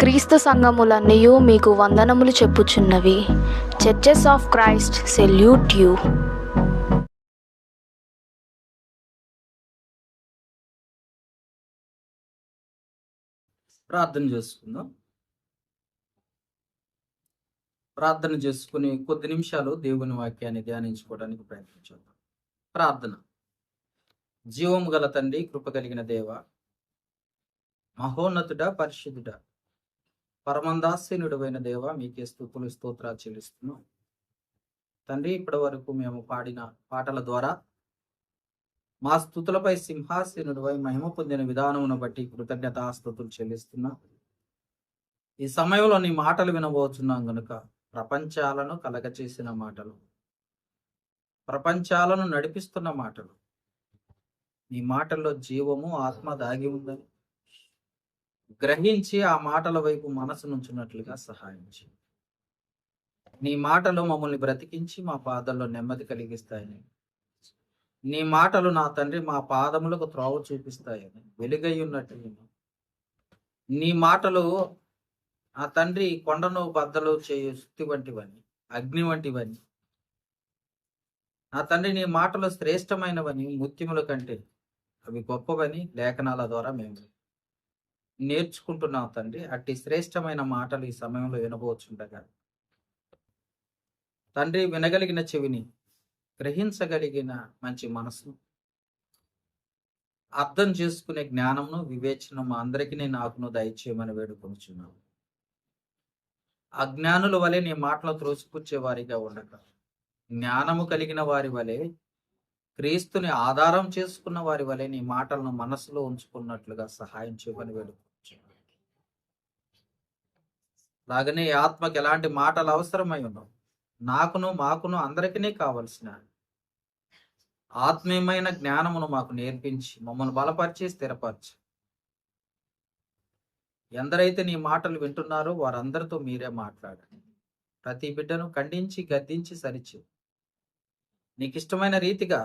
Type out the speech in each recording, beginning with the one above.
క్రీస్తు సంఘములన్నయు మీకు వందనములు చెప్పుచున్నవి. Churches of Christ salute you. ప్రార్థన చేసుకుందాం. ప్రార్థన చేసుకుని కొద్ది నిమిషాలు దేవుని వాక్యాన్ని ధ్యానించుకోవడానికి ప్రయత్నించాం. ప్రార్థన. జీవము గల తండ్రి, కృప కలిగిన దేవ, మహోన్నతుడ, పరిశుద్ధుడ, పరమందాసీనుడైన దేవ, మీకే స్తుతులు స్తోత్రాలు చెల్లిస్తున్నాం తండ్రి. ఇప్పటి వరకు మేము పాడిన పాటల ద్వారా మా స్తుతులపై సింహాసీనుడిపై మహిమ పొందిన విధానమును బట్టి కృతజ్ఞతాస్తుతులు చెల్లిస్తున్నాం. ఈ సమయంలో నీ మాటలు వినబోతున్నాం గనుక ప్రపంచాలను కలగచేసిన మాటలు, ప్రపంచాలను నడిపిస్తున్న మాటలు, నీ మాటల్లో జీవము ఆత్మ దాగి ఉందని గ్రహించి ఆ మాటల వైపు మనసు నుంచున్నట్లుగా సహాయం చేయి. నీ మాటలు మమ్మల్ని బ్రతికించి మా పాదాల్లో నెమ్మది కలిగిస్తాయని, నీ మాటలు నా తండ్రి మా పాదములకు త్రోవ చూపిస్తాయని, వెలుగై ఉన్నట్టు నీ మాటలు ఆ తండ్రి కొండను బద్దలు చేయు శక్తి వంటివని, అగ్ని వంటివని, నా తండ్రి నీ మాటలు శ్రేష్టమైనవని, ముత్యముల కంటే అవి గొప్పవని లేఖనాల ద్వారా మేము నేర్చుకుంటున్నాం తండ్రి. అట్టి శ్రేష్టమైన మాటలు ఈ సమయంలో వినబోచుండగా తండ్రి, వినగలిగిన చెవిని, గ్రహించగలిగిన మంచి మనసును, అర్థం చేసుకునే జ్ఞానమును, వివేచన మా అందరికీ నాకును దయచేయమని వేడుకొనుచున్నాను. అజ్ఞానుల వలె నీ మాటలు త్రోసిపుచ్చే వారిగా ఉండక, జ్ఞానము కలిగిన వారి వలె, క్రీస్తుని ఆధారం చేసుకున్న వారి వలె నీ మాటలను మనసులో ఉంచుకున్నట్లుగా సహాయం చేయమని వేడుకొనుచున్నాను. అలాగనే ఆత్మకి ఎలాంటి మాటలు అవసరమై ఉన్నావు, నాకును మాకును అందరికీ కావలసిన ఆత్మీయమైన జ్ఞానమును మాకు నేర్పించి మమ్మల్ని బలపరిచి స్థిరపరచి, ఎందరైతే నీ మాటలు వింటున్నారో వారందరితో మీరే మాట్లాడండి. ప్రతి బిడ్డను ఖండించి గద్దించి సరిచే నీకు ఇష్టమైన రీతిగా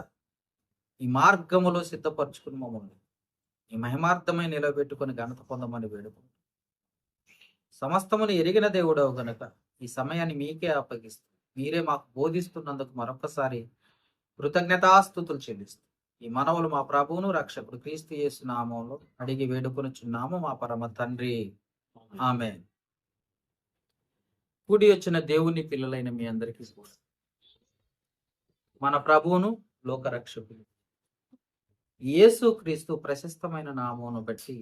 ఈ మార్గములో సిద్ధపరచుకుని మమ్మల్ని ఈ మహిమార్థమై నిలబెట్టుకుని ఘనత పొందమని వేడుకుంటాం. సమస్తమును ఎరిగిన దేవుడవు గనక ఈ సమయాన్ని మీకే అప్పగిస్తూ మీరే మాకు బోధిస్తున్నందుకు మరొకసారి కృతజ్ఞతాస్తుతులు చెల్లిస్తాం. ఈ మనవులు మా ప్రభువును రక్షకుడు క్రీస్తు యేసు నామంలో అడిగి వేడుకొనుచున్నాము మా పరమ తండ్రి, ఆమేన్. కూడి వచ్చిన దేవుని పిల్లలైన మీ అందరికీ కూడా మన ప్రభువును లోకరక్షకుడు యేసు క్రీస్తు ప్రశస్తమైన నామమును బట్టి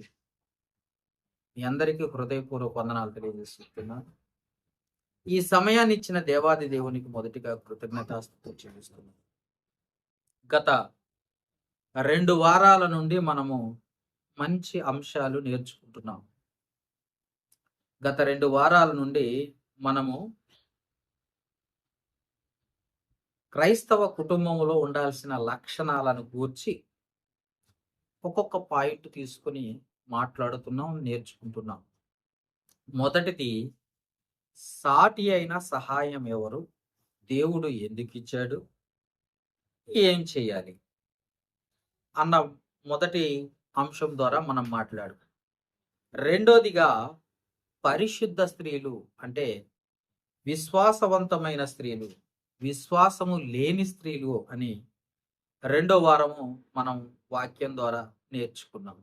మీ అందరికీ హృదయపూర్వక వందనాలు తెలియజేస్తున్నాను. ఈ సమయాన్ని ఇచ్చిన దేవాది దేవునికి మొదటిగా కృతజ్ఞతాస్తుతులు చెల్లిస్తున్నాను. గత 2 వారాల నుండి మనము మంచి అంశాలు నేర్చుకుంటున్నాం. గత 2 వారాల నుండి మనము క్రైస్తవ కుటుంబంలో ఉండాల్సిన లక్షణాలను గూర్చి ఒక్కొక్క పాయింట్ తీసుకొని మాట్లాడుతున్నాం, నేర్చుకుంటున్నాం. మొదటిది, సాటి అయిన సహాయం ఎవరు, దేవుడు ఎందుకు ఇచ్చాడు, ఏం చేయాలి అన్న మొదటి అంశం ద్వారా మనం మాట్లాడు. రెండోదిగా, పరిశుద్ధ స్త్రీలు అంటే విశ్వాసవంతమైన స్త్రీలు, విశ్వాసము లేని స్త్రీలు అని 2వ వారము మనం వాక్యం ద్వారా నేర్చుకున్నాం.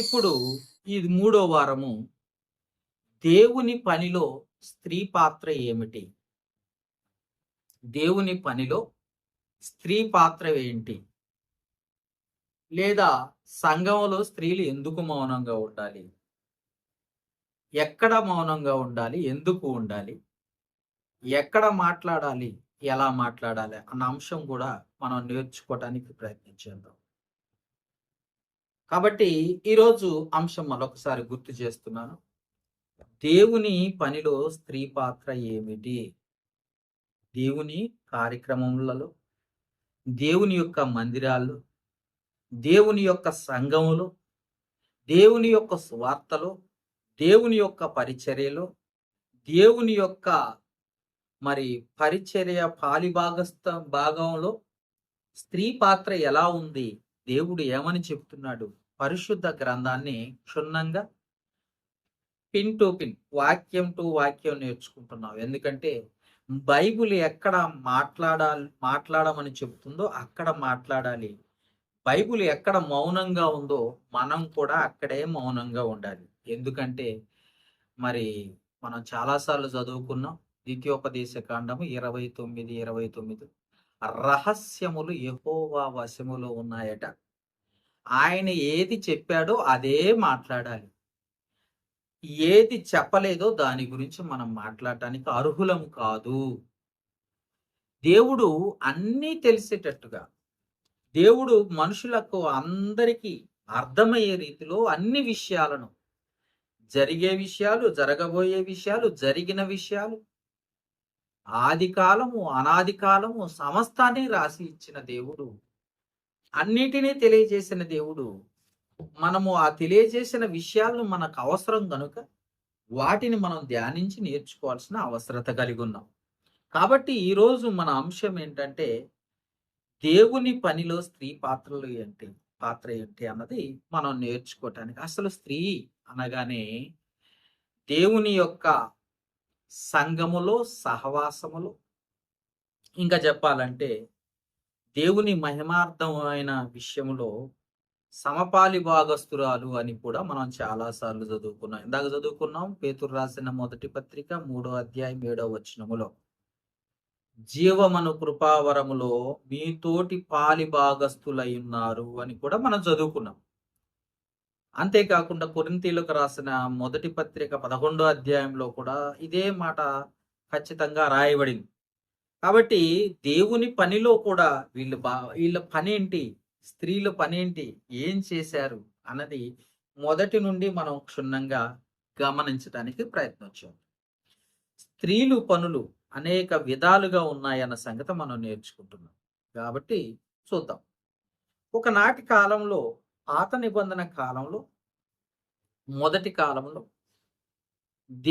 ఇప్పుడు ఇది 3వ వారము, దేవుని పనిలో స్త్రీ పాత్ర ఏమిటి, దేవుని పనిలో స్త్రీ పాత్ర ఏంటి, లేదా సంఘంలో స్త్రీలు ఎందుకు మౌనంగా ఉండాలి, ఎక్కడ మౌనంగా ఉండాలి, ఎందుకు ఉండాలి, ఎక్కడ మాట్లాడాలి, ఎలా మాట్లాడాలి అన్న అంశం కూడా మనం నేర్చుకోవడానికి ప్రయత్నించేద్దాం. కాబట్టి ఈరోజు అంశం మరొకసారి గుర్తు చేస్తున్నాను. దేవుని పనిలో స్త్రీ పాత్ర ఏమిటి, దేవుని కార్యక్రమములలో, దేవుని యొక్క మందిరాల్లో, దేవుని యొక్క సంఘములో, దేవుని యొక్క సువార్తలో, దేవుని యొక్క పరిచర్యలో, దేవుని యొక్క పరిచర్య భాగంలో స్త్రీ పాత్ర ఎలా ఉంది, దేవుడు ఏమని చెప్తున్నాడు, పరిశుద్ధ గ్రంథాన్ని క్షుణ్ణంగా పిన్ టు పిన్, వాక్యం టు వాక్యం నేర్చుకుంటున్నాం. ఎందుకంటే బైబిల్ ఎక్కడ మాట్లాడమని చెప్తుందో అక్కడ మాట్లాడాలి. బైబిల్ ఎక్కడ మౌనంగా ఉందో మనం కూడా అక్కడే మౌనంగా ఉండాలి. ఎందుకంటే మరి మనం చాలాసార్లు చదువుకున్నాం. ద్వితీయోపదేశ కాండము 29:29 రహస్యములు యెహోవా వశములో ఉన్నాయట. ఆయన ఏది చెప్పాడో అదే మాట్లాడాలి. ఏది చెప్పలేదో దాని గురించి మనం మాట్లాడటానికి అర్హులం కాదు. దేవుడు అన్నీ తెలిసేటట్టుగా, దేవుడు మనుషులకు అందరికీ అర్థమయ్యే రీతిలో అన్ని విషయాలను, జరిగే విషయాలు, జరగబోయే విషయాలు, జరిగిన విషయాలు, ఆది కాలము, అనాది కాలము సమస్తాన్ని రాసి ఇచ్చిన దేవుడు, అన్నిటినీ తెలియజేసిన దేవుడు. మనము ఆ తెలియజేసిన విషయాలను మనకు అవసరం గనుక వాటిని మనం ధ్యానించి నేర్చుకోవాల్సిన అవసరత కలిగి ఉన్నాం. కాబట్టి ఈరోజు మన అంశం ఏంటంటే దేవుని పనిలో స్త్రీ పాత్ర ఏంటి అన్నది మనం నేర్చుకోవటానికి. అసలు స్త్రీ అనగానే దేవుని యొక్క సంఘములో, సహవాసములో, ఇంకా చెప్పాలంటే దేవుని మహిమార్థమైన విషయములో సమపాలి భాగస్తురాలు అని కూడా మనం చాలా సార్లు చదువుకున్నాం. ఇందాక చదువుకున్నాం పేతురు రాసిన మొదటి పత్రిక 3వ అధ్యాయం 7వ వచనములో జీవమను కృపావరములో మీతోటి పాలి భాగస్తులై ఉన్నారు అని కూడా మనం చదువుకున్నాం. అంతేకాకుండా కొరింథీయులకు రాసిన మొదటి పత్రిక 11వ అధ్యాయంలో కూడా ఇదే మాట ఖచ్చితంగా రాయబడింది. కాబట్టి దేవుని పనిలో కూడా వీళ్ళ పనేంటి, స్త్రీల పనేంటి, ఏం చేశారు అన్నది మొదటి నుండి మనం క్షుణ్ణంగా గమనించడానికి ప్రయత్నించాం. స్త్రీలు పనులు అనేక విధాలుగా ఉన్నాయన్న సంగతి మనం నేర్చుకుంటున్నాం. కాబట్టి చూద్దాం. ఒకనాటి కాలంలో, పాత నిబంధన కాలంలో, మొదటి కాలంలో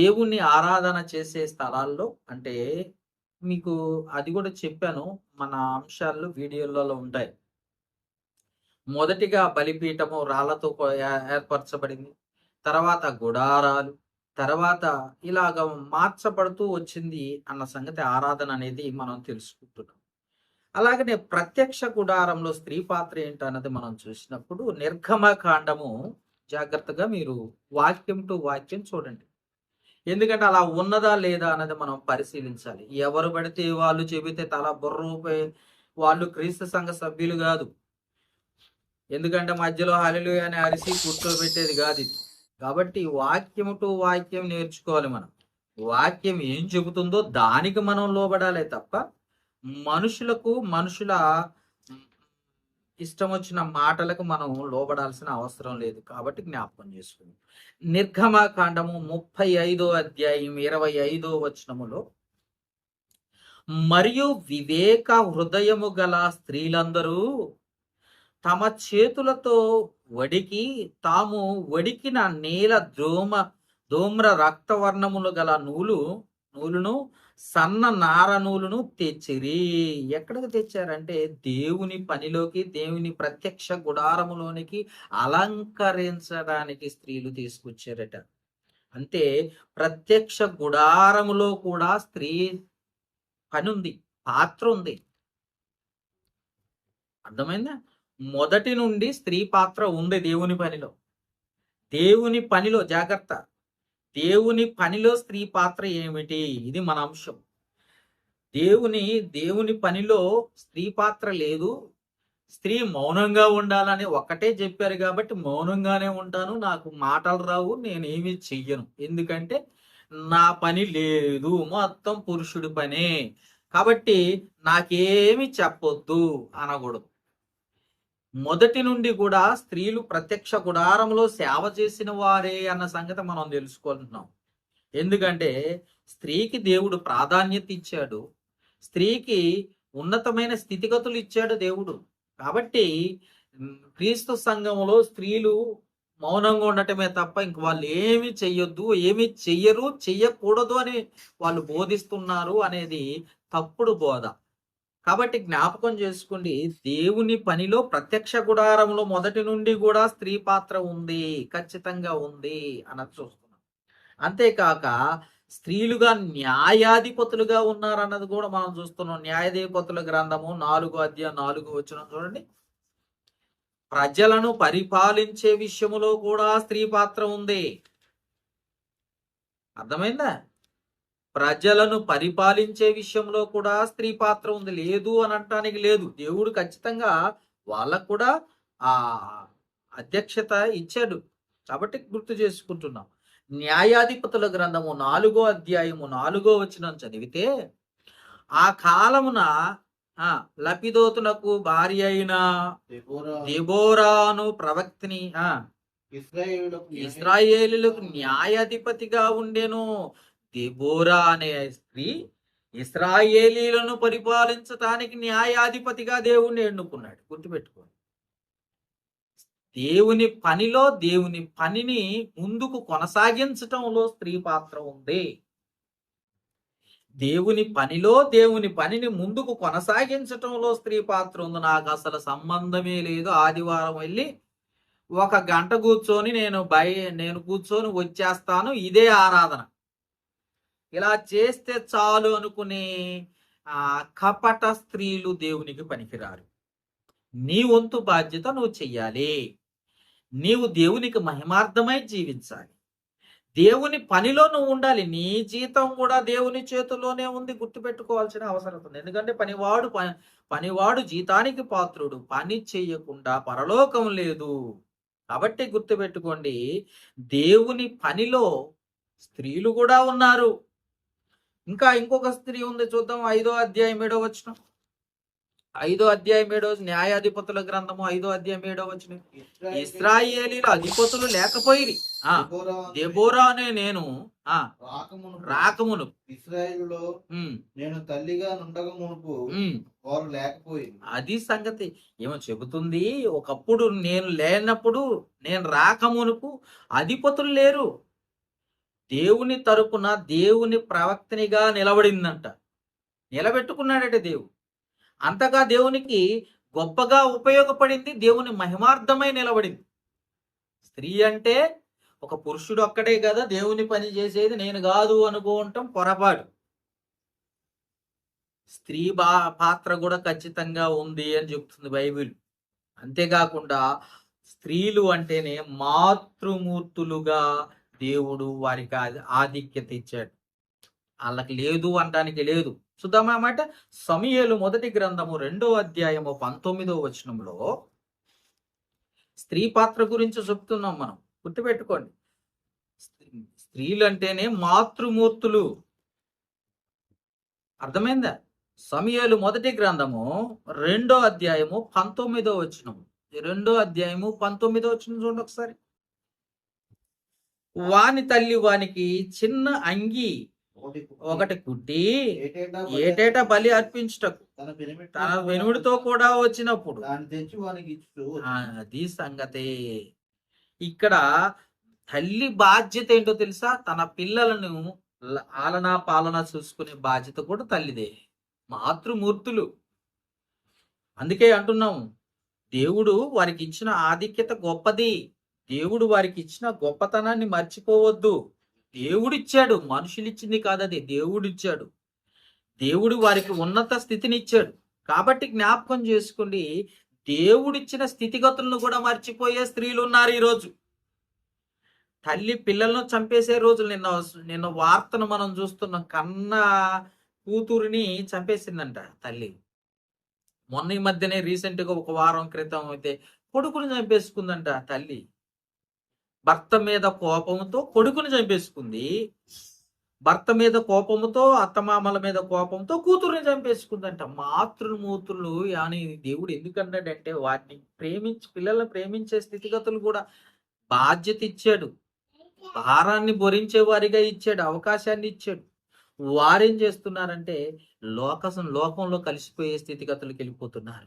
దేవుణ్ణి ఆరాధన చేసే స్థలాల్లో, అంటే మీకు అది కూడా చెప్పాను, మన అంశాలు వీడియోలలో ఉంటాయి. మొదటిగా బలిపీఠము రాళ్లతో ఏర్పరచబడింది, తర్వాత గుడారాలు, తర్వాత ఇలాగ మార్చబడుతూ వచ్చింది అన్న సంగతి ఆరాధన అనేది మనం తెలుసుకుంటున్నాం. అలాగనే ప్రత్యక్ష గుడారంలో స్త్రీ పాత్ర ఏంటన్నది మనం చూసినప్పుడు నిర్గమకాండము జాగ్రత్తగా మీరు వాక్యం టు వాక్యం చూడండి. ఎందుకంటే అలా ఉన్నదా లేదా అన్నది మనం పరిశీలించాలి. ఎవరు పడితే వాళ్ళు చెబితే తల బుర్రూపే వాళ్ళు క్రీస్తు సంఘ సభ్యులు కాదు. ఎందుకంటే మధ్యలో హల్లెలూయా అని అరిసి కూర్చోబెట్టేది కాదు ఇది. కాబట్టి వాక్యం టు వాక్యం నేర్చుకోవాలి మనం. వాక్యం ఏం చెబుతుందో దానికి మనం లోబడాలే తప్ప మనుషుల ఇష్టం వచ్చిన మాటలకు మనం లోబడాల్సిన అవసరం లేదు. కాబట్టి జ్ఞాపకం చేసుకుంది. నిర్గమకాండము 35వ అధ్యాయం 25వ వచనములో మరియు వివేక హృదయము గల స్త్రీలందరూ తమ చేతులతో వడికి తాము వడికిన నీల ధూమ్ర రక్తవర్ణములు గల నూలును సన్న నార నూలును తెచ్చిరి. ఎక్కడికి తెచ్చారంటే దేవుని పనిలోకి, దేవుని ప్రత్యక్ష గుడారములోనికి అలంకరించడానికి స్త్రీలు తీసుకొచ్చారట. అంటే ప్రత్యక్ష గుడారములో కూడా స్త్రీ పని ఉంది, పాత్ర ఉంది. అర్థమైందా? మొదటి నుండి స్త్రీ పాత్ర ఉంది దేవుని పనిలో. దేవుని పనిలో జాగ్రత్త, దేవుని పనిలో స్త్రీ పాత్ర ఏమిటి, ఇది మన అంశం. దేవుని పనిలో స్త్రీ పాత్ర లేదు. స్త్రీ మౌనంగా ఉండాలని ఒక్కటే చెప్పారు కాబట్టి మౌనంగానే ఉంటాను, నాకు మాటలు రావు, నేనేమి చెయ్యను, ఎందుకంటే నా పని లేదు, మొత్తం పురుషుడి పనే, కాబట్టి నాకేమి చెప్పొద్దు అనకూడదు. మొదటి నుండి కూడా స్త్రీలు ప్రత్యక్ష గుడారంలో సేవ చేసిన వారే అన్న సంగతి మనం తెలుసుకుంటున్నాం. ఎందుకంటే స్త్రీకి దేవుడు ప్రాధాన్యత ఇచ్చాడు, స్త్రీకి ఉన్నతమైన స్థితిగతులు ఇచ్చాడు దేవుడు. కాబట్టి క్రీస్తు సంఘంలో స్త్రీలు మౌనంగా ఉండటమే తప్ప ఇంక వాళ్ళు ఏమి చెయ్యొద్దు, ఏమి చెయ్యరు, చెయ్యకూడదు అని వాళ్ళు బోధిస్తున్నారు అనేది తప్పుడు బోధ. కాబట్టి జ్ఞాపకం చేసుకోండి, దేవుని పనిలో ప్రత్యక్ష గుడారంలో మొదటి నుండి కూడా స్త్రీ పాత్ర ఉంది, ఖచ్చితంగా ఉంది అన్నది చూస్తున్నాం. అంతేకాక స్త్రీలుగా న్యాయాధిపతులుగా ఉన్నారన్నది కూడా మనం చూస్తున్నాం. న్యాయాధిపతుల గ్రంథము 4 అధ్యాయం 4 చూడండి. ప్రజలను పరిపాలించే విషయములో కూడా స్త్రీ పాత్ర ఉంది. అర్థమైందా? ప్రజలను పరిపాలించే విషయంలో కూడా స్త్రీ పాత్ర ఉంది. లేదు అని అనటానికి లేదు. దేవుడు ఖచ్చితంగా వాళ్ళకు కూడా ఆ అధ్యక్షత ఇచ్చాడు. కాబట్టి గుర్తు చేసుకుంటున్నాం. న్యాయాధిపతుల గ్రంథము 4 అధ్యాయం 4 చదివితే, ఆ కాలమున లపిదోతునకు భార్య అయిన దెబోరాను ప్రవక్తిని ఇశ్రాయేలులకు న్యాయాధిపతిగా ఉండెను. దెబోరా అనే స్త్రీ ఇశ్రాయేలీలను పరిపాలించటానికి న్యాయాధిపతిగా దేవుణ్ణి ఎన్నుకున్నాడు. గుర్తుపెట్టుకోండి. దేవుని పనిలో దేవుని పనిని ముందుకు కొనసాగించటంలో స్త్రీ పాత్ర ఉంది. దేవుని పనిలో దేవుని పనిని ముందుకు కొనసాగించటంలో స్త్రీ పాత్ర ఉంది. నాకు అసలు సంబంధమే లేదు, ఆదివారం వెళ్ళి 1 గంట కూర్చొని నేను కూర్చొని వచ్చేస్తాను, ఇదే ఆరాధన, ఇలా చేస్తే చాలు అనుకునే కపట స్త్రీలు దేవునికి పనికిరారు. నీ వంతు బాధ్యత నువ్వు చెయ్యాలి. నీవు దేవునికి మహిమార్థమై జీవించాలి. దేవుని పనిలో నువ్వు ఉండాలి. నీ జీతం కూడా దేవుని చేతుల్లోనే ఉంది. గుర్తుపెట్టుకోవాల్సిన అవసరం ఉంది. ఎందుకంటే పనివాడు జీతానికి పాత్రుడు. పని చేయకుండా పరలోకం లేదు. కాబట్టి గుర్తుపెట్టుకోండి, దేవుని పనిలో స్త్రీలు కూడా ఉన్నారు. ఇంకా ఇంకొక స్త్రీ ఉంది, చూద్దాం. 5 అధ్యాయం 7 5 అధ్యాయం 7 న్యాయాధిపతుల గ్రంథము 5 అధ్యాయం 7 ఇశ్రాయేలీల అధిపతులు లేకపోయి దెబోరా అనే నేను రాకమును ఇశ్రాయేలులో నేను తల్లిగా నుండక మునుపు వారు లేకపోయి. అది సంగతి. ఏమో చెబుతుంది, ఒకప్పుడు నేను లేనప్పుడు, నేను రాకమునుపు అధిపతులు లేరు. దేవుని తరపున దేవుని ప్రవక్తనిగా నిలబడిందంట. నిలబెట్టుకున్నాడట దేవుడు. అంతగా దేవునికి గొప్పగా ఉపయోగపడింది. దేవుని మహిమార్థమై నిలబడింది. స్త్రీ అంటే ఒక పురుషుడు ఒక్కడే కదా దేవుని పని చేసేది, నేను కాదు అనుకోవటం పొరపాటు. స్త్రీ పాత్ర కూడా ఖచ్చితంగా ఉంది అని చెప్తుంది బైబిల్. అంతేకాకుండా స్త్రీలు అంటేనే మాతృమూర్తులుగా దేవుడు వారికి ఆధిక్యత ఇచ్చాడు. వాళ్ళకి లేదు అనడానికి లేదు. చూద్దామన్నమాట. సమూయేలు 1 గ్రంథము 2 అధ్యాయము 19 స్త్రీ పాత్ర గురించి చెప్తున్నాం మనం. గుర్తుపెట్టుకోండి, స్త్రీలు అంటేనే మాతృమూర్తులు. అర్థమైందా? సమూయేలు 1 గ్రంథము 2 అధ్యాయము 19 2 అధ్యాయము 19 చూడండి ఒకసారి. వాని తల్లి వానికి చిన్న అంగి ఒకటి కుట్టి ఏటేటా బలి అర్పించుటకు తన వెనుడితో కూడా వచ్చినప్పుడు అది సంగతే. ఇక్కడ తల్లి బాధ్యత ఏంటో తెలుసా? తన పిల్లలను ఆలనా పాలన చూసుకునే బాధ్యత కూడా తల్లిదే. మాతృమూర్తులు. అందుకే అంటున్నాం, దేవుడు వారికి ఇచ్చిన ఆధిక్యత గొప్పది. దేవుడు వారికి ఇచ్చిన గొప్పతనాన్ని మర్చిపోవద్దు. దేవుడిచ్చాడు, మనుషులు ఇచ్చింది కాదది, దేవుడిచ్చాడు. దేవుడు వారికి ఉన్నత స్థితిని ఇచ్చాడు. కాబట్టి జ్ఞాపకం చేసుకోండి, దేవుడిచ్చిన స్థితిగతులను కూడా మర్చిపోయే స్త్రీలు ఉన్నారు ఈరోజు. తల్లి పిల్లలను చంపేసే రోజులు. నిన్న వార్తను మనం చూస్తున్నాం. కన్న కూతురిని చంపేసిందంట తల్లి. మొన్న ఈ మధ్యనే రీసెంట్గా 1 వారం క్రితం అయితే కొడుకుని చంపేసుకుందంట తల్లి. భర్త మీద కోపంతో కొడుకుని చంపేసుకుంది. భర్త మీద కోపంతో, అత్తమామల మీద కోపంతో కూతురుని చంపేసుకుందంట. మాతృమూర్తులు అని దేవుడు ఎందుకన్నాడంటే, వాటిని పిల్లల్ని ప్రేమించే స్థితిగతులు కూడా బాధ్యత ఇచ్చాడు. భారాన్ని భరించే వారిగా ఇచ్చాడు, అవకాశాన్ని ఇచ్చాడు. వారేం చేస్తున్నారంటే లోకంలో కలిసిపోయే స్థితిగతులకు వెళ్ళిపోతున్నారు.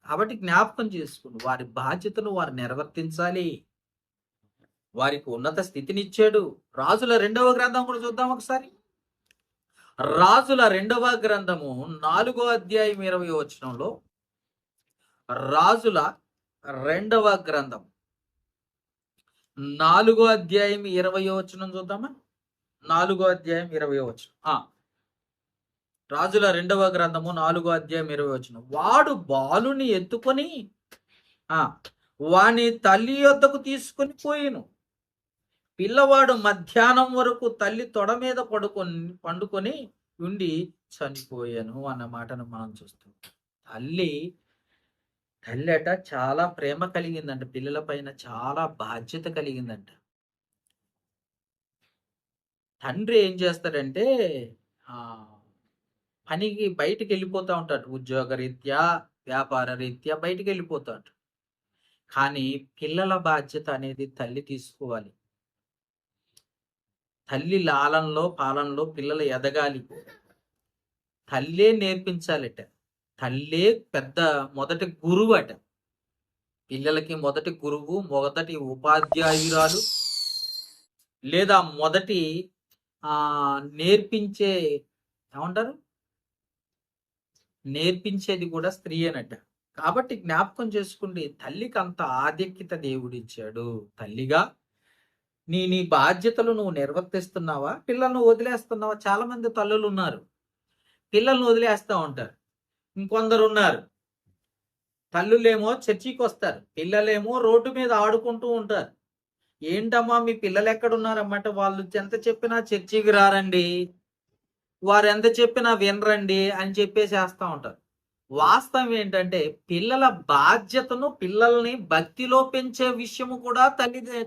కాబట్టి జ్ఞాపకం చేసుకుని వారి బాధ్యతను వారు నిర్వర్తించాలి. వారికి ఉన్నత స్థితినిచ్చాడు. రాజుల 2వ గ్రంథం కూడా చూద్దాం ఒకసారి. రాజుల 2వ గ్రంథము 4 అధ్యాయం 20 రాజుల 2వ గ్రంథం 4 అధ్యాయం 20 చూద్దామా. 4వ అధ్యాయం 20వ వచనం. రాజుల 2వ గ్రంథము 4వ అధ్యాయం 20వ వచనం. వాడు బాలుని ఎత్తుకొని వాని తల్లి యొద్దకు తీసుకొని పోయిను. పిల్లవాడు మధ్యాహ్నం వరకు తల్లి తొడ మీద పండుకొని ఉండి చనిపోయాను అన్న మాటను మనం చూస్తాం. తల్లి అట చాలా ప్రేమ కలిగిందంట, పిల్లల పైన చాలా బాధ్యత కలిగిందంట. తండ్రి ఏం చేస్తాడంటే పనికి బయటికి వెళ్ళిపోతూ ఉంటాడు, ఉద్యోగ రీత్యా వ్యాపార రీత్యా బయటికి వెళ్ళిపోతాడు. కానీ పిల్లల బాధ్యత అనేది తల్లి తీసుకోవాలి. తల్లి లాలనలో పాలనలో పిల్లలు ఎదగాలి, తల్లే నేర్పించాలట. తల్లే మొదటి గురువు అట. పిల్లలకి మొదటి గురువు, మొదటి ఉపాధ్యాయురాలు, లేదా మొదటి నేర్పించేది కూడా స్త్రీ అనట. కాబట్టి జ్ఞాపకం చేసుకుంటే తల్లికి అంత ఆధిక్యత దేవుడిచ్చాడు. తల్లిగా నీ బాధ్యతలు నువ్వు నిర్వర్తిస్తున్నావా, పిల్లలను వదిలేస్తున్నావా? చాలా మంది తల్లులు ఉన్నారు, పిల్లల్ని వదిలేస్తూ ఉంటారు. ఇంకొందరు ఉన్నారు, తల్లులేమో చర్చికి వస్తారు, పిల్లలేమో రోడ్డు మీద ఆడుకుంటూ ఉంటారు. ఏంటమ్మా మీ పిల్లలు ఎక్కడున్నారమ్మంటే, వాళ్ళు ఎంత చెప్పినా చర్చికి రారండి, వారు ఎంత చెప్పినా వినరండి అని చెప్పేసేస్తూ ఉంటారు. వాస్తవం ఏంటంటే పిల్లల బాధ్యతను, పిల్లల్ని భక్తిలో పెంచే విషయము కూడా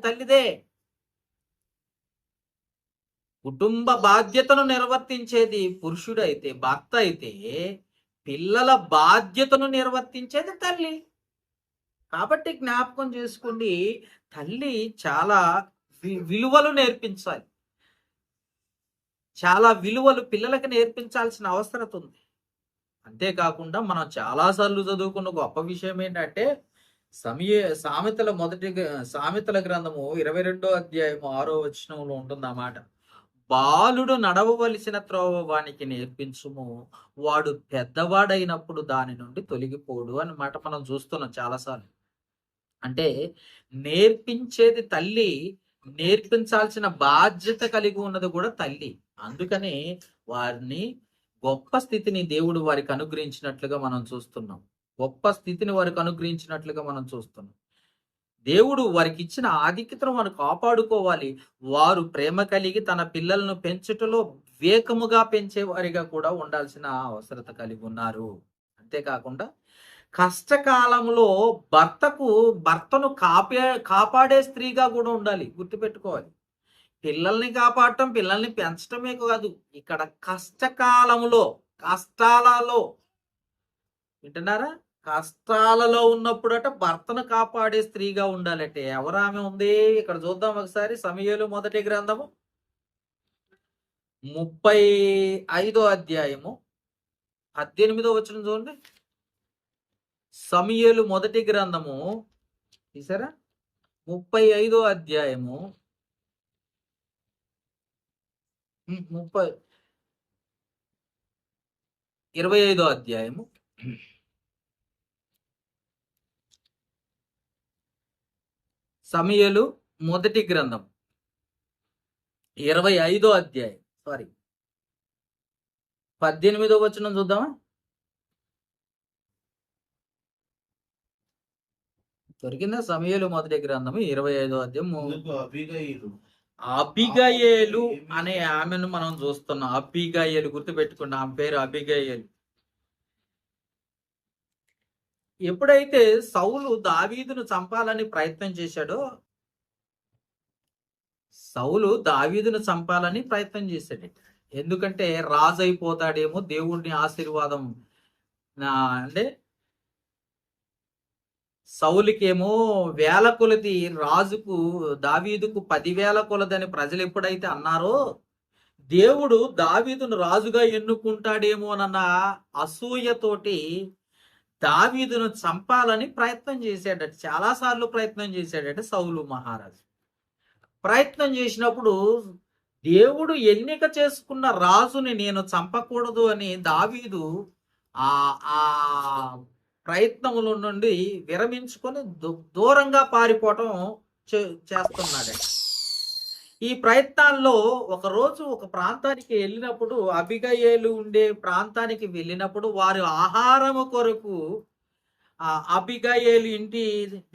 తల్లిదే. కుటుంబ బాధ్యతను నిర్వర్తించేది పురుషుడైతే, భర్త అయితే, పిల్లల బాధ్యతను నిర్వర్తించేది తల్లి. కాబట్టి జ్ఞాపకం చేసుకోండి, తల్లి చాలా విలువలు నేర్పించాలి, చాలా విలువలు పిల్లలకు నేర్పించాల్సిన అవసరం ఉంది. అంతేకాకుండా మనం చాలాసార్లు చదువుకున్న గొప్ప విషయం ఏంటంటే సామెతల గ్రంథము 22వ అధ్యాయము 6వ వచనంలో ఉంటుంది అన్నమాట. బాలుడు నడవవలసిన త్రోవ వానికి నేర్పించుము, వాడు పెద్దవాడైనప్పుడు దాని నుండి తొలగిపోడు అన్నమాట మనం చూస్తున్నాం చాలాసార్లు. అంటే నేర్పించేది తల్లి, నేర్పించాల్సిన బాధ్యత కలిగి ఉన్నది కూడా తల్లి. అందుకని వారిని గొప్ప స్థితిని దేవుడు వారికి అనుగ్రహించినట్లుగా మనం చూస్తున్నాం. గొప్ప స్థితిని వారికి అనుగ్రహించినట్లుగా మనం చూస్తున్నాం. దేవుడు వారికి ఇచ్చిన ఆధిక్యతను వారు కాపాడుకోవాలి. వారు ప్రేమ కలిగి తన పిల్లలను పెంచుటలో వివేకముగా పెంచేవారిగా కూడా ఉండాల్సిన అవసరత కలిగి ఉన్నారు. అంతేకాకుండా కష్టకాలంలో భర్తను కాపాడే స్త్రీగా కూడా ఉండాలి. గుర్తుపెట్టుకోవాలి, పిల్లల్ని కాపాడటం, పిల్లల్ని పెంచటమే కాదు, ఇక్కడ కష్టాలలో వింటున్నారా, కష్టాలలో ఉన్నప్పుడట భర్తను కాపాడే స్త్రీగా ఉండాలంటే ఎవరు ఆమె ఉంది? ఇక్కడ చూద్దాం ఒకసారి. సమూయేలు మొదటి గ్రంథము 35వ అధ్యాయము 18వ వచనం చూడండి. సమూయేలు మొదటి గ్రంథము తీసారా, 35వ అధ్యాయము 25వ అధ్యాయము సమూయేలు మొదటి గ్రంథం 25వ అధ్యాయం 18వ వచనం చూద్దామా. దొరికిందా? సమూయేలు మొదటి గ్రంథము 25వ అధ్యాయం. అబిగయేలు అనే ఆమెను మనం చూస్తున్నాం. అబిగయేలు గుర్తుపెట్టుకున్న ఆమె పేరు అబిగయేలు. ఎప్పుడైతే సౌలు దావీదును చంపాలని ప్రయత్నం చేశాడో, ఎందుకంటే రాజు అయిపోతాడేమో, దేవుడిని ఆశీర్వాదం అంటే సౌలుకేమో 1000 కొలది, రాజుకు దావీదుకు 10,000 కొలదని ప్రజలు ఎప్పుడైతే అన్నారో, దేవుడు దావీదును రాజుగా ఎన్నుకుంటాడేమోనన్న అసూయతోటి దావీదును చంపాలని ప్రయత్నం చేశాడట. చాలాసార్లు ప్రయత్నం చేశాడట సౌలు మహారాజు. ప్రయత్నం చేసినప్పుడు దేవుడు ఎన్నిక చేసుకున్న రాజుని నేను చంపకూడదు అని దావీదు ఆ ప్రయత్నముల నుండి విరమించుకొని దూరంగా పారిపోవటం చేస్తున్నాడట. ఈ ప్రయత్నాల్లో ఒకరోజు ఒక ప్రాంతానికి వెళ్ళినప్పుడు, అబిగయేలు ఉండే ప్రాంతానికి వెళ్ళినప్పుడు వారు ఆహారము కొరకు అబిగయేలు ఇంటి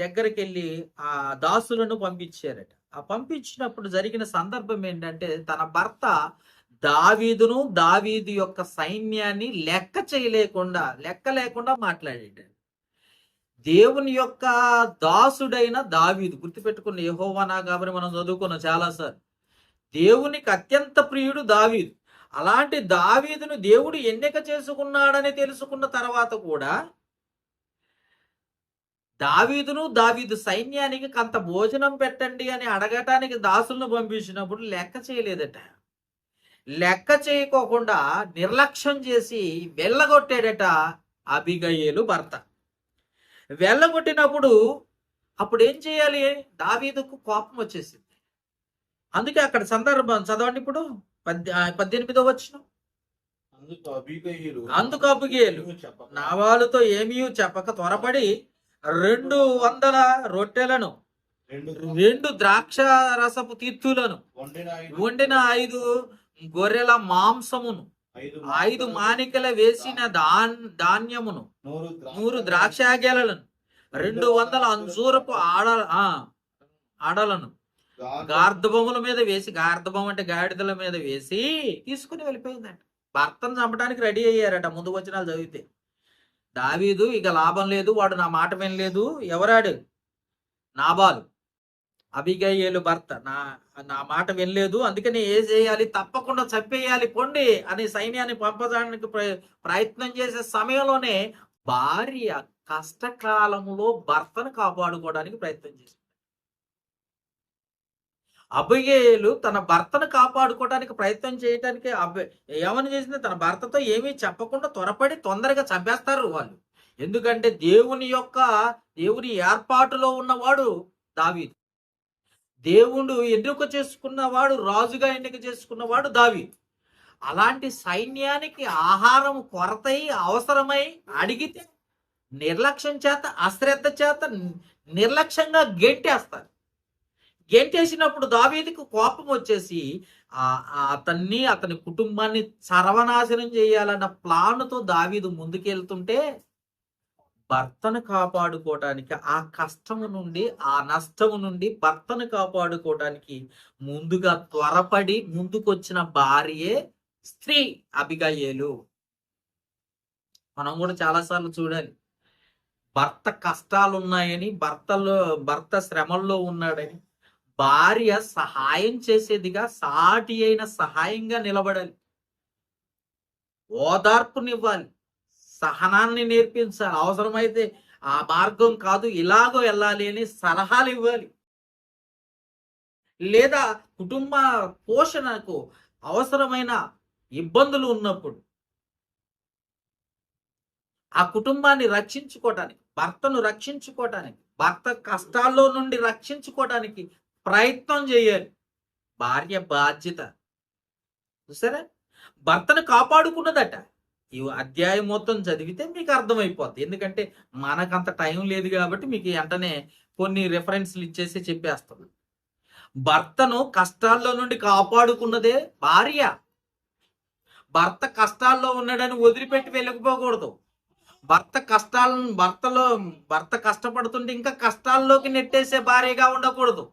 దగ్గరికి వెళ్ళి ఆ దాసులను పంపించారట. ఆ పంపించినప్పుడు జరిగిన సందర్భం ఏంటంటే, తన భర్త దావీదును దావీదు యొక్క సైన్యాన్ని లెక్క లేకుండా మాట్లాడాడు. దేవుని యొక్క దాసుడైన దావీదు, గుర్తుపెట్టుకున్న యెహోవా నా కాబట్టి మనం చదువుకున్నాం చాలాసార్లు. దేవునికి అత్యంత ప్రియుడు దావీదు. అలాంటి దావీదును దేవుడు ఎన్నిక చేసుకున్నాడని తెలుసుకున్న తర్వాత కూడా దావీదును దావీదు సైన్యానికి కొంత భోజనం పెట్టండి అని అడగటానికి దాసులను పంపించినప్పుడు లెక్క చేయలేదట. లెక్క చేయకోకుండా నిర్లక్ష్యం చేసి వెళ్ళగొట్టాడట అబిగయేలు భర్త. వెళ్ళగొట్టినప్పుడు అప్పుడు ఏం చేయాలి? దావీదుకు కోపం వచ్చేసింది. అందుకే అక్కడ సందర్భం చదవండి ఇప్పుడు 18వ వచనం. అందుకు అబిగయేలు నాబాలుతో ఏమీ చెప్పక త్వరపడి 200 రొట్టెలను 2 ద్రాక్ష రసపు తిత్తులను వండిన 5 గొర్రెల మాంసమును 5 మానికల వేసిన ధాన్యమును 100 ద్రాక్ష గెలలను 200 అంజూరపు ఆడలను గార్ధబొమ్మల మీద వేసి, గార్ధబొమ్మ అంటే గాడిదల మీద వేసి తీసుకుని వెళ్ళిపోయిందంట. భర్తను చంపడానికి రెడీ అయ్యారట. ముందు వచనాలు చదివితే దావీదు ఇక లాభం లేదు, వాడు నా మాట వినలేదు. ఎవరాడు? నాబాలు, అబిగయేలు భర్త. నా మాట వినలేదు, అందుకని ఏం చేయాలి? తప్పకుండా చంపేయాలి పొండి అని సైన్యాన్ని పంపడానికి ప్రయత్నం చేసే సమయంలోనే భార్య కష్టకాలములో భర్తను కాపాడుకోవడానికి ప్రయత్నం చేసింది. అబిగయేలు తన భర్తను కాపాడుకోవడానికి ప్రయత్నం చేయడానికి ఏమని చేసింది? తన భర్తతో ఏమీ చెప్పకుండా త్వరపడి తొందరగా చంపేస్తారు వాళ్ళు. ఎందుకంటే దేవుని ఏర్పాటులో ఉన్నవాడు దావీదు. దేవుడు ఎన్నిక చేసుకున్నవాడు, రాజుగా ఎన్నిక చేసుకున్నవాడు దావీదు. అలాంటి సైన్యానికి ఆహారం కొరతై అవసరమై అడిగితే నిర్లక్ష్యం చేత, అశ్రద్ధ చేత నిర్లక్ష్యంగా గెంటేస్తారు. గెంటేసినప్పుడు దావీదుకు కోపం వచ్చేసి అతని కుటుంబాన్ని సర్వనాశనం చేయాలన్న ప్లాన్తో దావీదు ముందుకెళ్తుంటే భర్తను కాపాడుకోవటానికి, ఆ కష్టము నుండి, ఆ నష్టము నుండి భర్తను కాపాడుకోవటానికి ముందుగా త్వరపడి ముందుకొచ్చిన భార్యే స్త్రీ అబిగయేలు. మనం కూడా చాలాసార్లు చూడాలి, భర్త కష్టాలు ఉన్నాయని, భర్త శ్రమల్లో ఉన్నాడని భార్య సహాయం చేసేదిగా, సాటి అయిన సహాయంగా నిలబడాలి, ఓదార్పునివ్వాలి, సహనాన్ని నేర్పించాలి, అవసరమైతే ఆ మార్గం కాదు ఇలాగో వెళ్ళాలి అని సలహాలు ఇవ్వాలి. లేదా కుటుంబ పోషణకు అవసరమైన ఇబ్బందులు ఉన్నప్పుడు ఆ కుటుంబాన్ని రక్షించుకోవటానికి, భర్తను రక్షించుకోవటానికి, భర్త కష్టాల్లో నుండి రక్షించుకోవటానికి ప్రయత్నం చేయాలి. భార్య బాధ్యత. చూసారా? భర్తను కాపాడుకున్నదట. ఈ అధ్యాయం మొత్తం చదివితే మీకు అర్థమైపోద్ది. ఎందుకంటే మనకంత టైం లేదు కాబట్టి మీకు వెంటనే కొన్ని రెఫరెన్స్లు ఇచ్చేసి చెప్పేస్తాను. భర్తను కష్టాల్లో నుండి కాపాడుకున్నదే భార్య. భర్త కష్టాల్లో ఉన్నాడని వదిలిపెట్టి వెళ్ళకపోకూడదు. భర్త కష్టపడుతుంటే ఇంకా కష్టాల్లోకి నెట్టేసే భార్యగా ఉండకూడదు.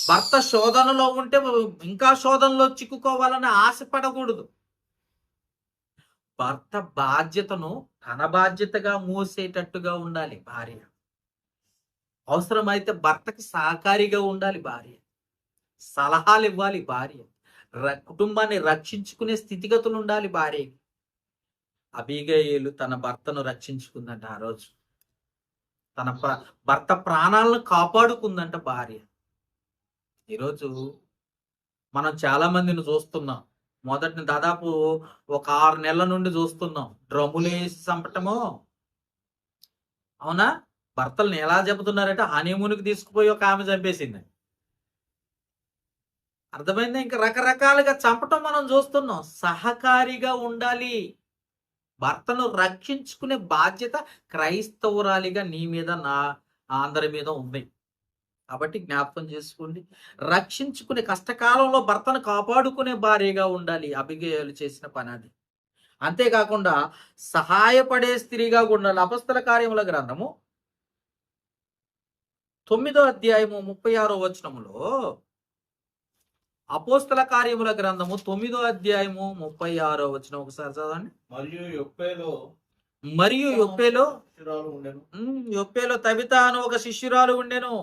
భర్త శోధనలో ఉంటే ఇంకా శోధనలో చిక్కుకోవాలని ఆశపడకూడదు. భర్త బాధ్యతను తన బాధ్యతగా మోసేటట్టుగా ఉండాలి భార్య. అవసరమైతే భర్తకి సహకారిగా ఉండాలి భార్య. సలహాలు ఇవ్వాలి భార్య. కుటుంబాన్ని రక్షించుకునే స్థితిగతులు ఉండాలి భార్య. అబిగయేలు తన భర్తను రక్షించుకుందంట. ఆ రోజు తన భర్త ప్రాణాలను కాపాడుకుందంట భార్య. ఈరోజు మనం చాలా మందిని చూస్తున్నాం. దాదాపు ఒక 6 నెలల నుండి చూస్తున్నాం. డ్రమ్ములు వేసి చంపటము. అవునా? భర్తల్ని ఎలా చెబుతున్నారంటే హనీమూన్కి తీసుకుపోయి ఒక ఆమె చంపేసింది. అర్థమైందా? ఇంకా రకరకాలుగా చంపటం మనం చూస్తున్నాం. సహకారిగా ఉండాలి. భర్తను రక్షించుకునే బాధ్యత క్రైస్తవురాలిగా నీ మీద, నా అందరి మీద ఉంది. కాబట్టి జ్ఞాపకం చేసుకోండి. రక్షించుకునే కష్టకాలంలో భర్తను కాపాడుకునే భార్యగా ఉండాలి. అబిగయలు చేసిన పని అది. అంతేకాకుండా సహాయపడే స్త్రీగా కూడా ఉండాలి. అపొస్తల కార్యముల గ్రంథము 9వ అధ్యాయము 36వ వచనములో, అపోస్తల కార్యముల గ్రంథము 9వ అధ్యాయము 36వ వచనం ఒకసారి చదవండి. మరియు యొప్పేలో ఉండెను. యొప్పేలో తబిత అను ఒక శిష్యురాలు ఉండెను.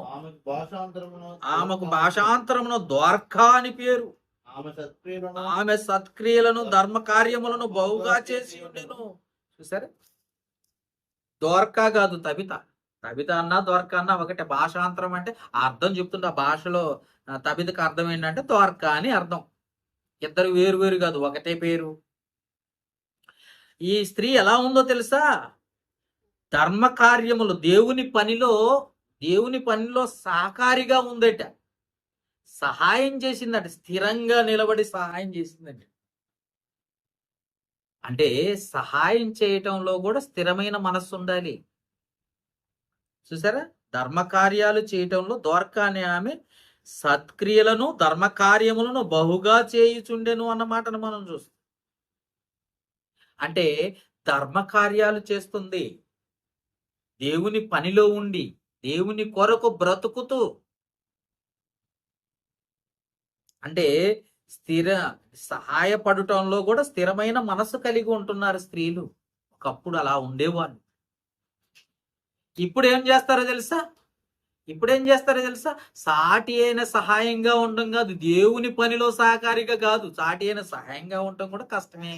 ఆమెకు భాషాంతరమున ద్వార్కా అని పేరు. ఆమె సత్క్రియలను ధర్మ కార్యములను బహుగా చేసి ఉండెను. చూసారా, ద్వార్కా కాదు తబిత. తబిత అన్నా ద్వార్కా అన్నా ఒకటే. భాషాంతరం అంటే అర్థం చెప్తుంటే ఆ భాషలో తబితకు అర్థం ఏంటంటే ద్వార్కా అని అర్థం. ఇద్దరు వేరు వేరు కాదు, ఒకటే పేరు. ఈ స్త్రీ ఎలా ఉందో తెలుసా? ధర్మ కార్యములు దేవుని పనిలో సహకారిగా ఉందట. సహాయం చేసిందట, స్థిరంగా నిలబడి సహాయం చేసిందట. అంటే సహాయం చేయటంలో కూడా స్థిరమైన మనస్సు ఉండాలి. చూసారా, ధర్మ కార్యాలు చేయటంలో దోర్కా అనే ఆమె సత్క్రియలను ధర్మ కార్యములను బహుగా చేయుచుండెను అన్న మాటను మనం చూస్తాం. అంటే ధర్మ కార్యాలు చేస్తుంది, దేవుని పనిలో ఉండి దేవుని కొరకు బ్రతుకుతూ. అంటే సహాయపడటంలో కూడా స్థిరమైన మనసు కలిగి ఉంటున్నారు స్త్రీలు. ఒకప్పుడు అలా ఉండేవాళ్ళు. ఇప్పుడు ఏం చేస్తారో తెలుసా? సాటి అయిన సహాయంగా ఉండడం కాదు, దేవుని పనిలో సహకారిగా కాదు, సాటి అయిన సహాయంగా ఉండటం కూడా కష్టమే.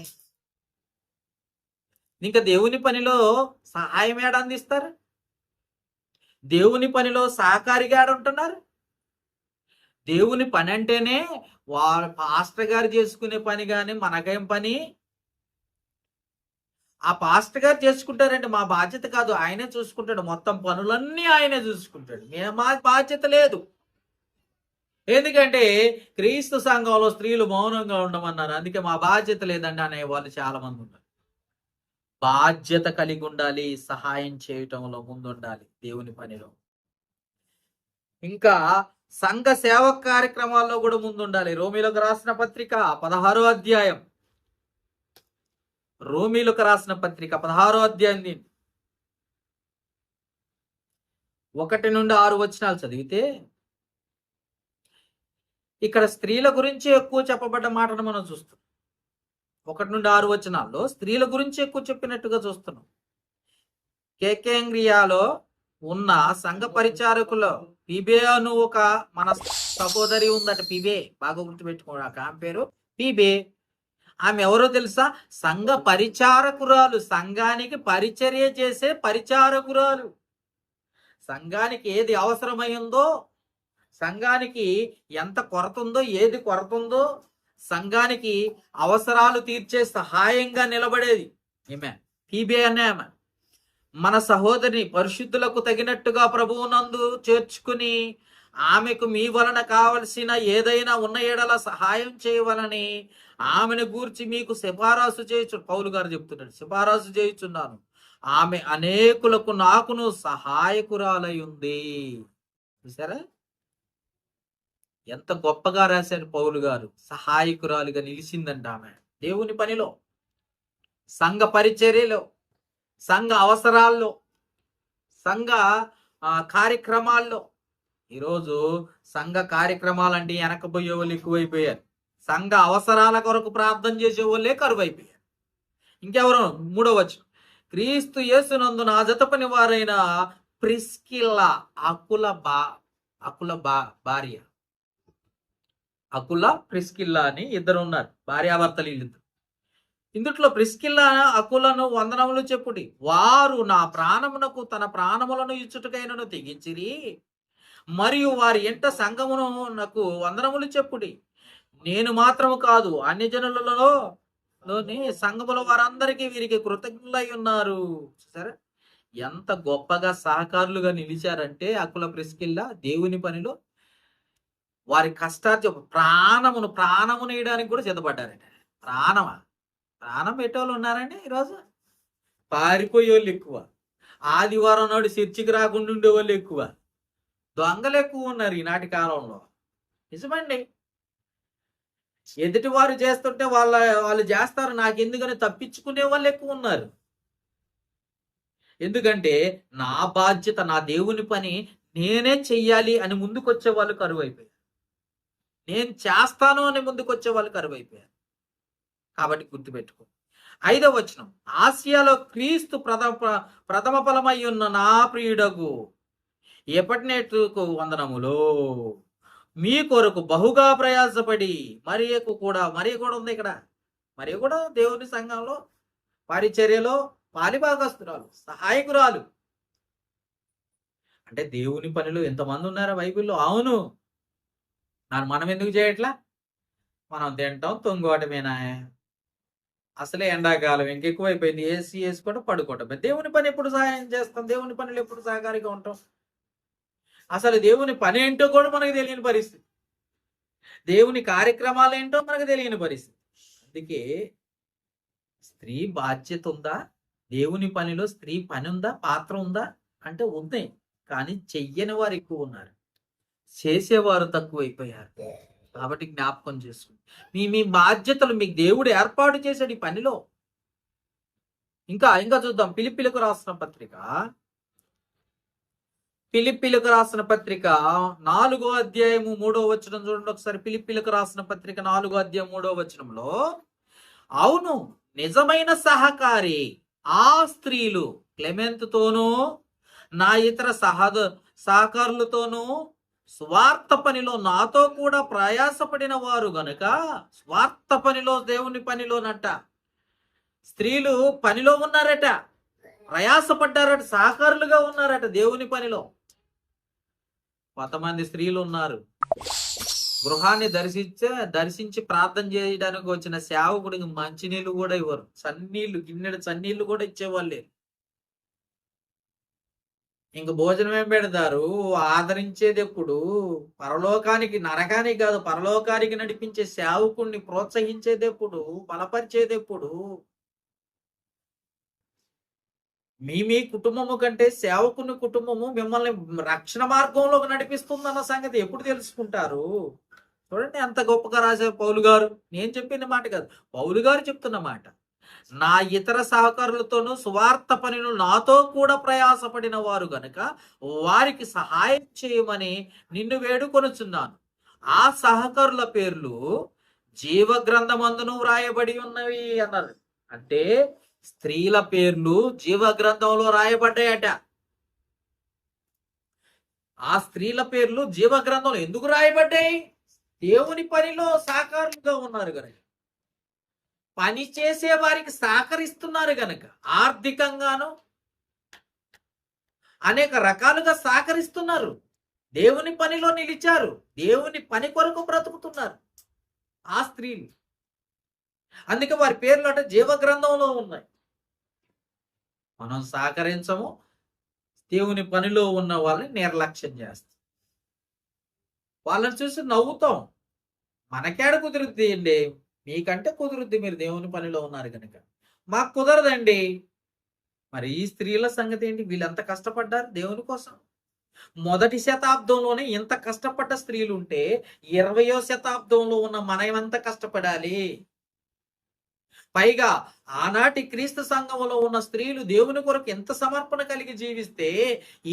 ఇంకా దేవుని పనిలో సహాయం ఏడ అందిస్తారు? దేవుని పనిలో సహకారిగా ఉంటున్నారు. దేవుని పని అంటేనే వారు పాస్టర్ గారు చేసుకునే పని, కానీ మనకేం పని? ఆ పాస్టర్ గారు చేసుకుంటారంటే మా బాధ్యత కాదు, ఆయనే చూసుకుంటాడు. మొత్తం పనులన్నీ ఆయనే చూసుకుంటాడు, మా బాధ్యత లేదు. ఎందుకంటే క్రీస్తు సంఘంలో స్త్రీలు మౌనంగా ఉండమన్నారు, అందుకే మా బాధ్యత లేదండి అనే వాళ్ళు చాలా మంది ఉన్నారు. బాధ్యత కలిగి ఉండాలి, సహాయం చేయటంలో ముందుండాలి దేవుని పనిలో. ఇంకా సంఘ సేవ కార్యక్రమాల్లో కూడా ముందుండాలి. రోమీలకు రాసిన పత్రిక 16వ అధ్యాయం, 16వ అధ్యాయం 1 నుండి 6 వచనాలు చదివితే ఇక్కడ స్త్రీల గురించి ఎక్కువ చెప్పబడ్డ మాటను మనం చూస్తాం. 1 నుండి 6 వచనాల్లో స్త్రీల గురించి ఎక్కువ చెప్పినట్టుగా చూస్తున్నాం. కేకేంగ్రియాలో ఉన్న సంఘ పరిచారకులు పిబే అను ఒక మన సహోదరి ఉందట. పిబే, బాగా గుర్తుపెట్టుకోండి, ఆమె పేరు పిబే. ఆమె ఎవరో తెలుసా? సంఘ పరిచారకురాలు, సంఘానికి పరిచర్య చేసే పరిచారకురాలు. సంఘానికి ఏది అవసరమైందో, సంఘానికి ఎంత కొరత ఉందో, ఏది కొరత ఉందో, సంఘానికి అవసరాలు తీర్చే సహాయంగా నిలబడేది ఈమె ఫీబే అనే ఆమె. మన సహోదరిని పరిశుద్ధులకు తగినట్టుగా ప్రభువునందు చేర్చుకుని ఆమెకు మీ వలన కావలసిన ఏదైనా ఉన్న ఎడల సహాయం చేయవలని ఆమెను గూర్చి మీకు సిఫారసు చేయొచ్చు. పౌలు గారు చెప్తున్నాడు, సిఫారసు చేయుచున్నాను. ఆమె అనేకులకు నాకును సహాయకురాలై ఉంది. చూసారా, ఎంత గొప్పగా రాశారు పౌలు గారు. సహాయకురాలుగా నిలిచిందంట ఆమె దేవుని పనిలో, సంఘ పరిచర్యలో, సంఘ అవసరాల్లో, సంఘ కార్యక్రమాల్లో. ఈరోజు సంఘ కార్యక్రమాలంటే వెనకపోయే వాళ్ళు ఎక్కువైపోయారు. సంఘ అవసరాల కొరకు ప్రార్థన చేసే వాళ్ళే కరువైపోయారు. ఇంకెవరు? 3వ వచనం, క్రీస్తు యేసునందు నా జత పని వారైన ప్రిస్కిల్లా, భార్య అకుల, ప్రిస్కిల్లా అని ఇద్దరు ఉన్నారు, భార్యాభర్తలు వీళ్ళిద్దరు. ఇందుట్లో ప్రిస్కిల్లా అకులను వందనములు చెప్పుడి. వారు నా ప్రాణమునకు తన ప్రాణములను ఇచ్చుటకైనను తెగించిరి, మరియు వారి ఎంట సంఘమును నాకు వందనములు చెప్పుడి. నేను మాత్రము కాదు, అన్ని జనులలోని సంఘముల వారందరికీ వీరికి కృతజ్ఞులై ఉన్నారు. సరే, ఎంత గొప్పగా సహకారులుగా నిలిచారంటే అకుల, ప్రిస్కిల్లా దేవుని పనిలో. వారి కష్టార్జ ప్రాణమును వేయడానికి కూడా సిద్ధపడ్డారండి. ప్రాణం పెట్టేవాళ్ళు ఉన్నారండి ఈరోజు. పారిపోయే వాళ్ళు ఎక్కువ, ఆదివారం నాడు చర్చికి రాకుండా ఉండేవాళ్ళు ఎక్కువ. దొంగలు ఎక్కువ ఉన్నారు ఈనాటి కాలంలో. నిజమండి. ఎదుటివారు చేస్తుంటే వాళ్ళు చేస్తారు, నాకెందుకని తప్పించుకునే వాళ్ళు ఎక్కువ ఉన్నారు. ఎందుకంటే నా బాధ్యత, నా దేవుని పని నేనే చెయ్యాలి అని ముందుకొచ్చే వాళ్ళు కరువైపోయారు. నేను చేస్తాను అని ముందుకొచ్చే వాళ్ళు కరువైపోయారు. కాబట్టి గుర్తుపెట్టుకో. 5వ వచనం, ఆసియాలో క్రీస్తు ప్రథమ ఫలమై ఉన్న నా ప్రియుడకు ఎప్పటినేటుకు వందనములో మీ కొరకు బహుగా ప్రయాసపడి మరియకు కూడా ఉంది ఇక్కడ. మరి కూడా దేవుని సంఘంలో పరిచర్యలో పాలిభాగస్తురాలు, సహాయకురాలు. అంటే దేవుని పనిలో ఎంతమంది ఉన్నారా బైబిల్లో? అవును. మనం ఎందుకు చేయట్లా? మనం తింటాం, తొంగోటమేనా? అసలే ఎండాకాలం ఇంకెక్కువైపోయింది, ఏసీ వేసుకోవడం, పడుకోవటం. దేవుని పని ఎప్పుడు సహాయం చేస్తాం? దేవుని పనులు ఎప్పుడు సహకారిగా ఉంటాం? అసలు దేవుని పని ఏంటో కూడా మనకు తెలియని పరిస్థితి, దేవుని కార్యక్రమాలు ఏంటో మనకు తెలియని పరిస్థితి. అందుకే స్త్రీ బాధ్యత ఉందా? దేవుని పనిలో స్త్రీ పని ఉందా, పాత్ర ఉందా అంటే ఉంది. కానీ చెయ్యని వారు ఎక్కువ ఉన్నారు, చేసేవారు తక్కువైపోయారు. కాబట్టి జ్ఞాపకం చేసుకోండి, మీ బాధ్యతలు మీకు దేవుడు ఏర్పాటు చేశాడు ఈ పనిలో. ఇంకా చూద్దాం. ఫిలిప్పీలకు రాసిన పత్రిక 4వ అధ్యాయము 3వ వచనం చూడండి ఒకసారి. ఫిలిప్పీలకు రాసిన పత్రిక 4వ అధ్యాయం 3వ వచనంలో, అవును నిజమైన సహకారి ఆ స్త్రీలు క్లెమెంతుతోనూ నా ఇతర సహకారులతోనూ స్వార్థ పనిలో నాతో కూడా ప్రయాసపడిన వారు గనుక. స్వార్థ పనిలో, దేవుని పనిలోనట స్త్రీలు పనిలో ఉన్నారట, ప్రయాసపడ్డారట, సహకారులుగా ఉన్నారట దేవుని పనిలో. కొంతమంది స్త్రీలు ఉన్నారు, గృహాన్ని దర్శించి ప్రార్థన చేయడానికి వచ్చిన సేవకుడికి మంచినీళ్ళు కూడా ఇవ్వరు, గిన్నెడు చన్నీళ్ళు కూడా ఇచ్చేవాళ్ళే. ఇంక భోజనం ఏం పెడతారు? ఆదరించేది ఎప్పుడు? పరలోకానికి, నరకానికి కాదు పరలోకానికి నడిపించే సేవకుడిని ప్రోత్సహించేది ఎప్పుడు? బలపరిచేది ఎప్పుడు? మీ కుటుంబము కంటే సేవకుని కుటుంబము మిమ్మల్ని రక్షణ మార్గంలోకి నడిపిస్తుందన్న సంగతి ఎప్పుడు తెలుసుకుంటారు? చూడండి ఎంత గొప్పగా రాశారు పౌలు గారు. నేను చెప్పిన మాట కాదు, పౌలు గారు చెప్తున్న మాట. నా ఇతర సహకారులతోనూ సువార్త పనిలో నాతో కూడా ప్రయాసపడిన వారు గనుక వారికి సహాయం చేయమని నిన్ను వేడుకొనుచున్నాను. ఆ సహకారుల పేర్లు జీవ గ్రంథమందును వ్రాయబడి ఉన్నవి అన్నారు. అంటే స్త్రీల పేర్లు జీవ గ్రంథంలో రాయబడ్డాయట. ఆ స్త్రీల పేర్లు జీవ గ్రంథంలో ఎందుకు రాయబడ్డాయి? దేవుని పనిలో సహకారులుగా ఉన్నారు కనుక, పని చేసే వారికి సహకరిస్తున్నారు కనుక, ఆర్థికంగాను అనేక రకాలుగా సహకరిస్తున్నారు, దేవుని పనిలో నిలిచారు, దేవుని పని కొరకు బ్రతుకుతున్నారు ఆ స్త్రీలు. అందుకే వారి పేర్లు అంటే జీవ గ్రంథంలో ఉన్నాయి. మనం సహకరించము, దేవుని పనిలో ఉన్న వాళ్ళని నిర్లక్ష్యం చేస్తాం, వాళ్ళని చూసి నవ్వుతాం. మనకేడ కుదురుద్ది అండి? మీకంటే కుదురుద్ది, మీరు దేవుని పనిలో ఉన్నారు కనుక. మాకు కుదరదండి. మరి ఈ స్త్రీల సంగతి ఏంటి? వీళ్ళంత కష్టపడ్డారు దేవుని కోసం. మొదటి శతాబ్దంలోనే ఇంత కష్టపడ్డ స్త్రీలు ఉంటే 20వ శతాబ్దంలో ఉన్న మనం ఎంత కష్టపడాలి? పైగా ఆనాటి క్రీస్తు సంఘంలో ఉన్న స్త్రీలు దేవుని కొరకు ఎంత సమర్పణ కలిగి జీవిస్తే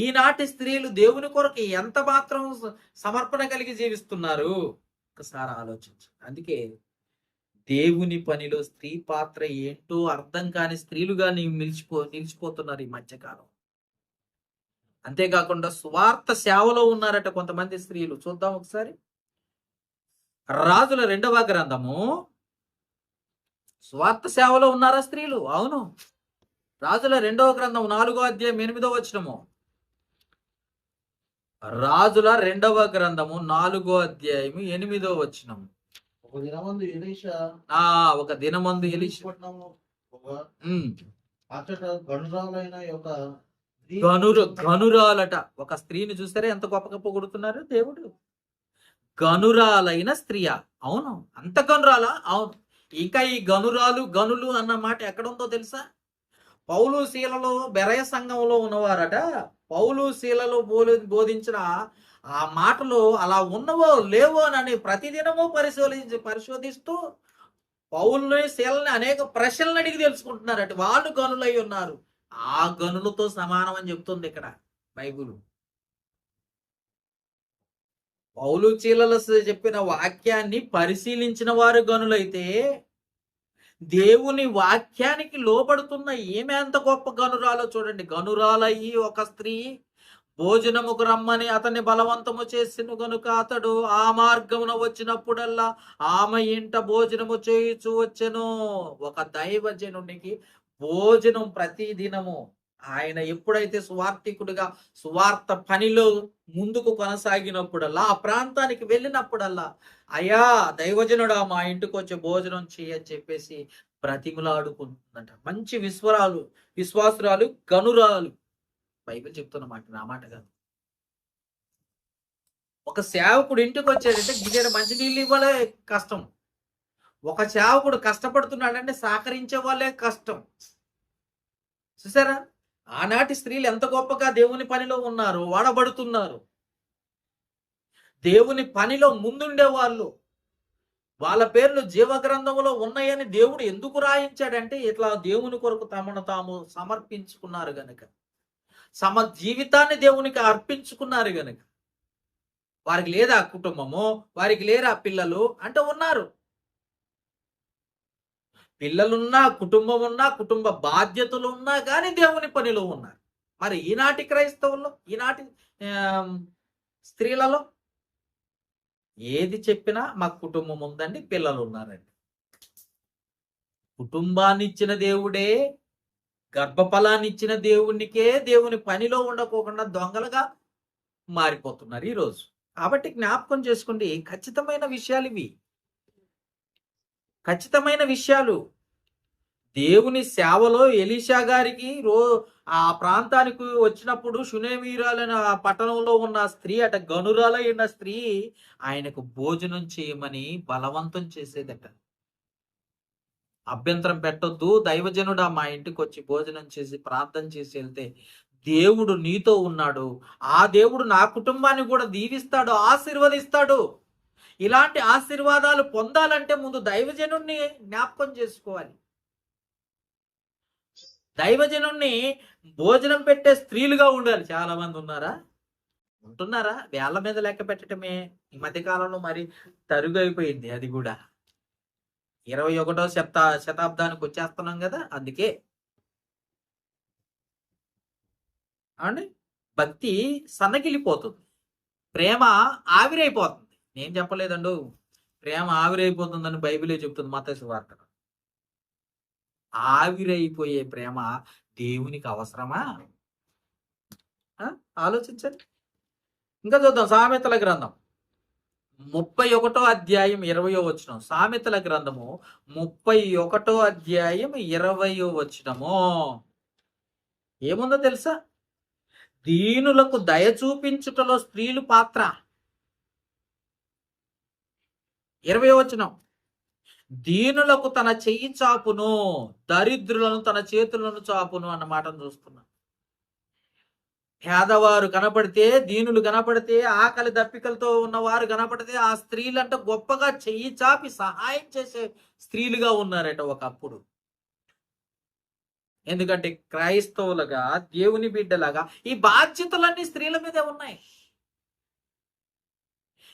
ఈనాటి స్త్రీలు దేవుని కొరకు ఎంత మాత్రం సమర్పణ కలిగి జీవిస్తున్నారు ఒకసారి ఆలోచించు. అందుకే దేవుని పనిలో స్త్రీ పాత్ర ఏంటో అర్థం కాని స్త్రీలుగా నిలిచిపోతున్నారు ఈ మధ్యకాలం. అంతేకాకుండా స్వార్థ సేవలో ఉన్నారట కొంతమంది స్త్రీలు. చూద్దాం ఒకసారి. రాజుల 2వ గ్రంథము. స్వార్థ సేవలో ఉన్నారా స్త్రీలు? అవును. రాజుల 2వ గ్రంథం 4వ అధ్యాయం 8వ వచనము. రాజుల 2వ గ్రంథము 4వ అధ్యాయం 8వ వచనం. ఒక దినమందు ఎలీషా గనురాలట. ఒక స్త్రీని చూసారా ఎంత గొప్పగా పొగుడుతున్నారు దేవుడు? గనురాలైన స్త్రీయా? అవును. అంత గనురాలా? అవును. ఇంకా ఈ గనులు అన్న మాట ఎక్కడ ఉందో తెలుసా? పౌలు శీలలో బెరయ సంఘంలో ఉన్నవారట. పౌలు శీలలో బోధించిన ఆ మాటలు అలా ఉన్నవో లేవో అని ప్రతిదినము పరిశోధిస్తూ పౌలుని శీలని అనేక ప్రశ్నలు అడిగి తెలుసుకుంటున్నారట. వాళ్ళు గనులై ఉన్నారు. ఆ గనులతో సమానం అని చెప్తుంది ఇక్కడ బైబిల్. పౌలు చీలలు చెప్పిన వాక్యాన్ని పరిశీలించిన వారు గనులైతే, దేవుని వాక్యానికి లోబడుతున్న ఈమె ఎంత గొప్ప గనురాలో చూడండి. గనురాలయ్యి ఒక స్త్రీ భోజనముకు రమ్మని అతన్ని బలవంతము చేసిన గనుక అతడు ఆ మార్గమున వచ్చినప్పుడల్లా ఆమె ఇంట భోజనము చేయుచు వచ్చెను. ఒక దైవజనునికి భోజనం ప్రతి దినము. ఆయన ఎప్పుడైతే సువార్థికుడిగా సువార్త పనిలో ముందుకు కొనసాగినప్పుడల్లా, ఆ ప్రాంతానికి వెళ్ళినప్పుడల్లా, అయ్యా దైవజనుడా మా ఇంటికి వచ్చి భోజనం చేయని చెప్పేసి బ్రతిములాడుకుంటుందంట. మంచి విశ్వాసురాలు గనురాలు. బైబిల్ చెప్తున్నమాట, నా మాట కాదు. ఒక సేవకుడు ఇంటికి వచ్చాడంటే గిన్నెడు మంచినీళ్ళు ఇవ్వాలే కష్టం. ఒక సేవకుడు కష్టపడుతున్నాడంటే సహకరించే వాళ్ళే కష్టం. చూసారా, ఆనాటి స్త్రీలు ఎంత గొప్పగా దేవుని పనిలో ఉన్నారు, వాడబడుతున్నారు. దేవుని పనిలో ముందుండే వాళ్ళు. వాళ్ళ పేర్లు జీవగ్రంథంలో ఉన్నాయని దేవుడు ఎందుకు రాయించాడంటే, ఇట్లా దేవుని కొరకు తమను తాము సమర్పించుకున్నారు గనుక, జీవితాన్ని దేవునికి అర్పించుకున్నారు గనుక. వారికి లేదా కుటుంబము, వారికి లేరా పిల్లలు అంటే ఉన్నారు. పిల్లలున్నా, కుటుంబం ఉన్నా, కుటుంబ బాధ్యతలు ఉన్నా కానీ దేవుని పనిలో ఉన్నారు. మరి ఈనాటి క్రైస్తవుల్లో, ఈనాటి స్త్రీలలో ఏది చెప్పినా మాకు కుటుంబం ఉందండి, పిల్లలు ఉన్నారండి. కుటుంబాన్ని ఇచ్చిన దేవుడే, గర్భఫలాన్ని ఇచ్చిన దేవునికే దేవుని పనిలో ఉండకోకుండా దొంగలుగా మారిపోతున్నారు ఈరోజు. కాబట్టి జ్ఞాపకం చేసుకోండి, ఖచ్చితమైన విషయాలు ఇవి. ఖచ్చితమైన విషయాలు. దేవుని సేవలో ఎలీషా గారికి ఆ ప్రాంతానికి వచ్చినప్పుడు షునేమీరాలైన ఆ పట్టణంలో ఉన్న స్త్రీ అట, గనురాలైన స్త్రీ ఆయనకు భోజనం చేయమని బలవంతం చేసేదట. అభ్యంతరం పెట్టొద్దు, దైవజనుడా మా ఇంటికి వచ్చి భోజనం చేసి ప్రార్థన చేసి వెళ్తే దేవుడు నీతో ఉన్నాడు, ఆ దేవుడు నా కుటుంబాన్ని కూడా దీవిస్తాడు, ఆశీర్వదిస్తాడు. ఇలాంటి ఆశీర్వాదాలు పొందాలంటే ముందు దైవజనుణ్ణి జ్ఞాపకం చేసుకోవాలి. దైవజనుణ్ణి భోజనం పెట్టే స్త్రీలుగా ఉండాలి. చాలా మంది ఉంటున్నారా? వేళ్ల మీద లెక్క పెట్టడమే ఈ మధ్యకాలంలో మరి తరుగైపోయింది. అది కూడా 21వ శతాబ్దానికి వచ్చేస్తున్నాం కదా, అందుకే అండి భక్తి సన్నగిలిపోతుంది, ప్రేమ ఆవిరైపోతుంది. నేను చెప్పలేదండు, ప్రేమ ఆవిరైపోతుందని బైబిలే చెప్తుంది మత్తయి సువార్తలో. ఆవిరైపోయే ప్రేమ దేవునికి అవసరమా? ఆలోచించండి. ఇంకా చూద్దాం సామెతల గ్రంథం 31వ అధ్యాయం 20వ వచనం. సామెతల గ్రంథము 31వ అధ్యాయం 20వ వచనము ఏముందో తెలుసా? దీనులకు దయ చూపించుటలో స్త్రీలు పాత్ర. 20వ వచనం, దీనులకు తన చెయ్యి చాపును, దరిద్రులను తన చేతులను చాపును అన్న మాటను చూస్తున్నాం. పేదవారు కనపడితే, దీనులు కనపడితే, ఆకలి దప్పికలతో ఉన్నవారు కనపడితే ఆ స్త్రీలంట గొప్పగా చెయ్యి చాపి సహాయం చేసే స్త్రీలుగా ఉన్నారట ఒకప్పుడు. ఎందుకంటే క్రైస్తవులుగా, దేవుని బిడ్డలాగా ఈ బాధ్యతలన్నీ స్త్రీల మీదే ఉన్నాయి.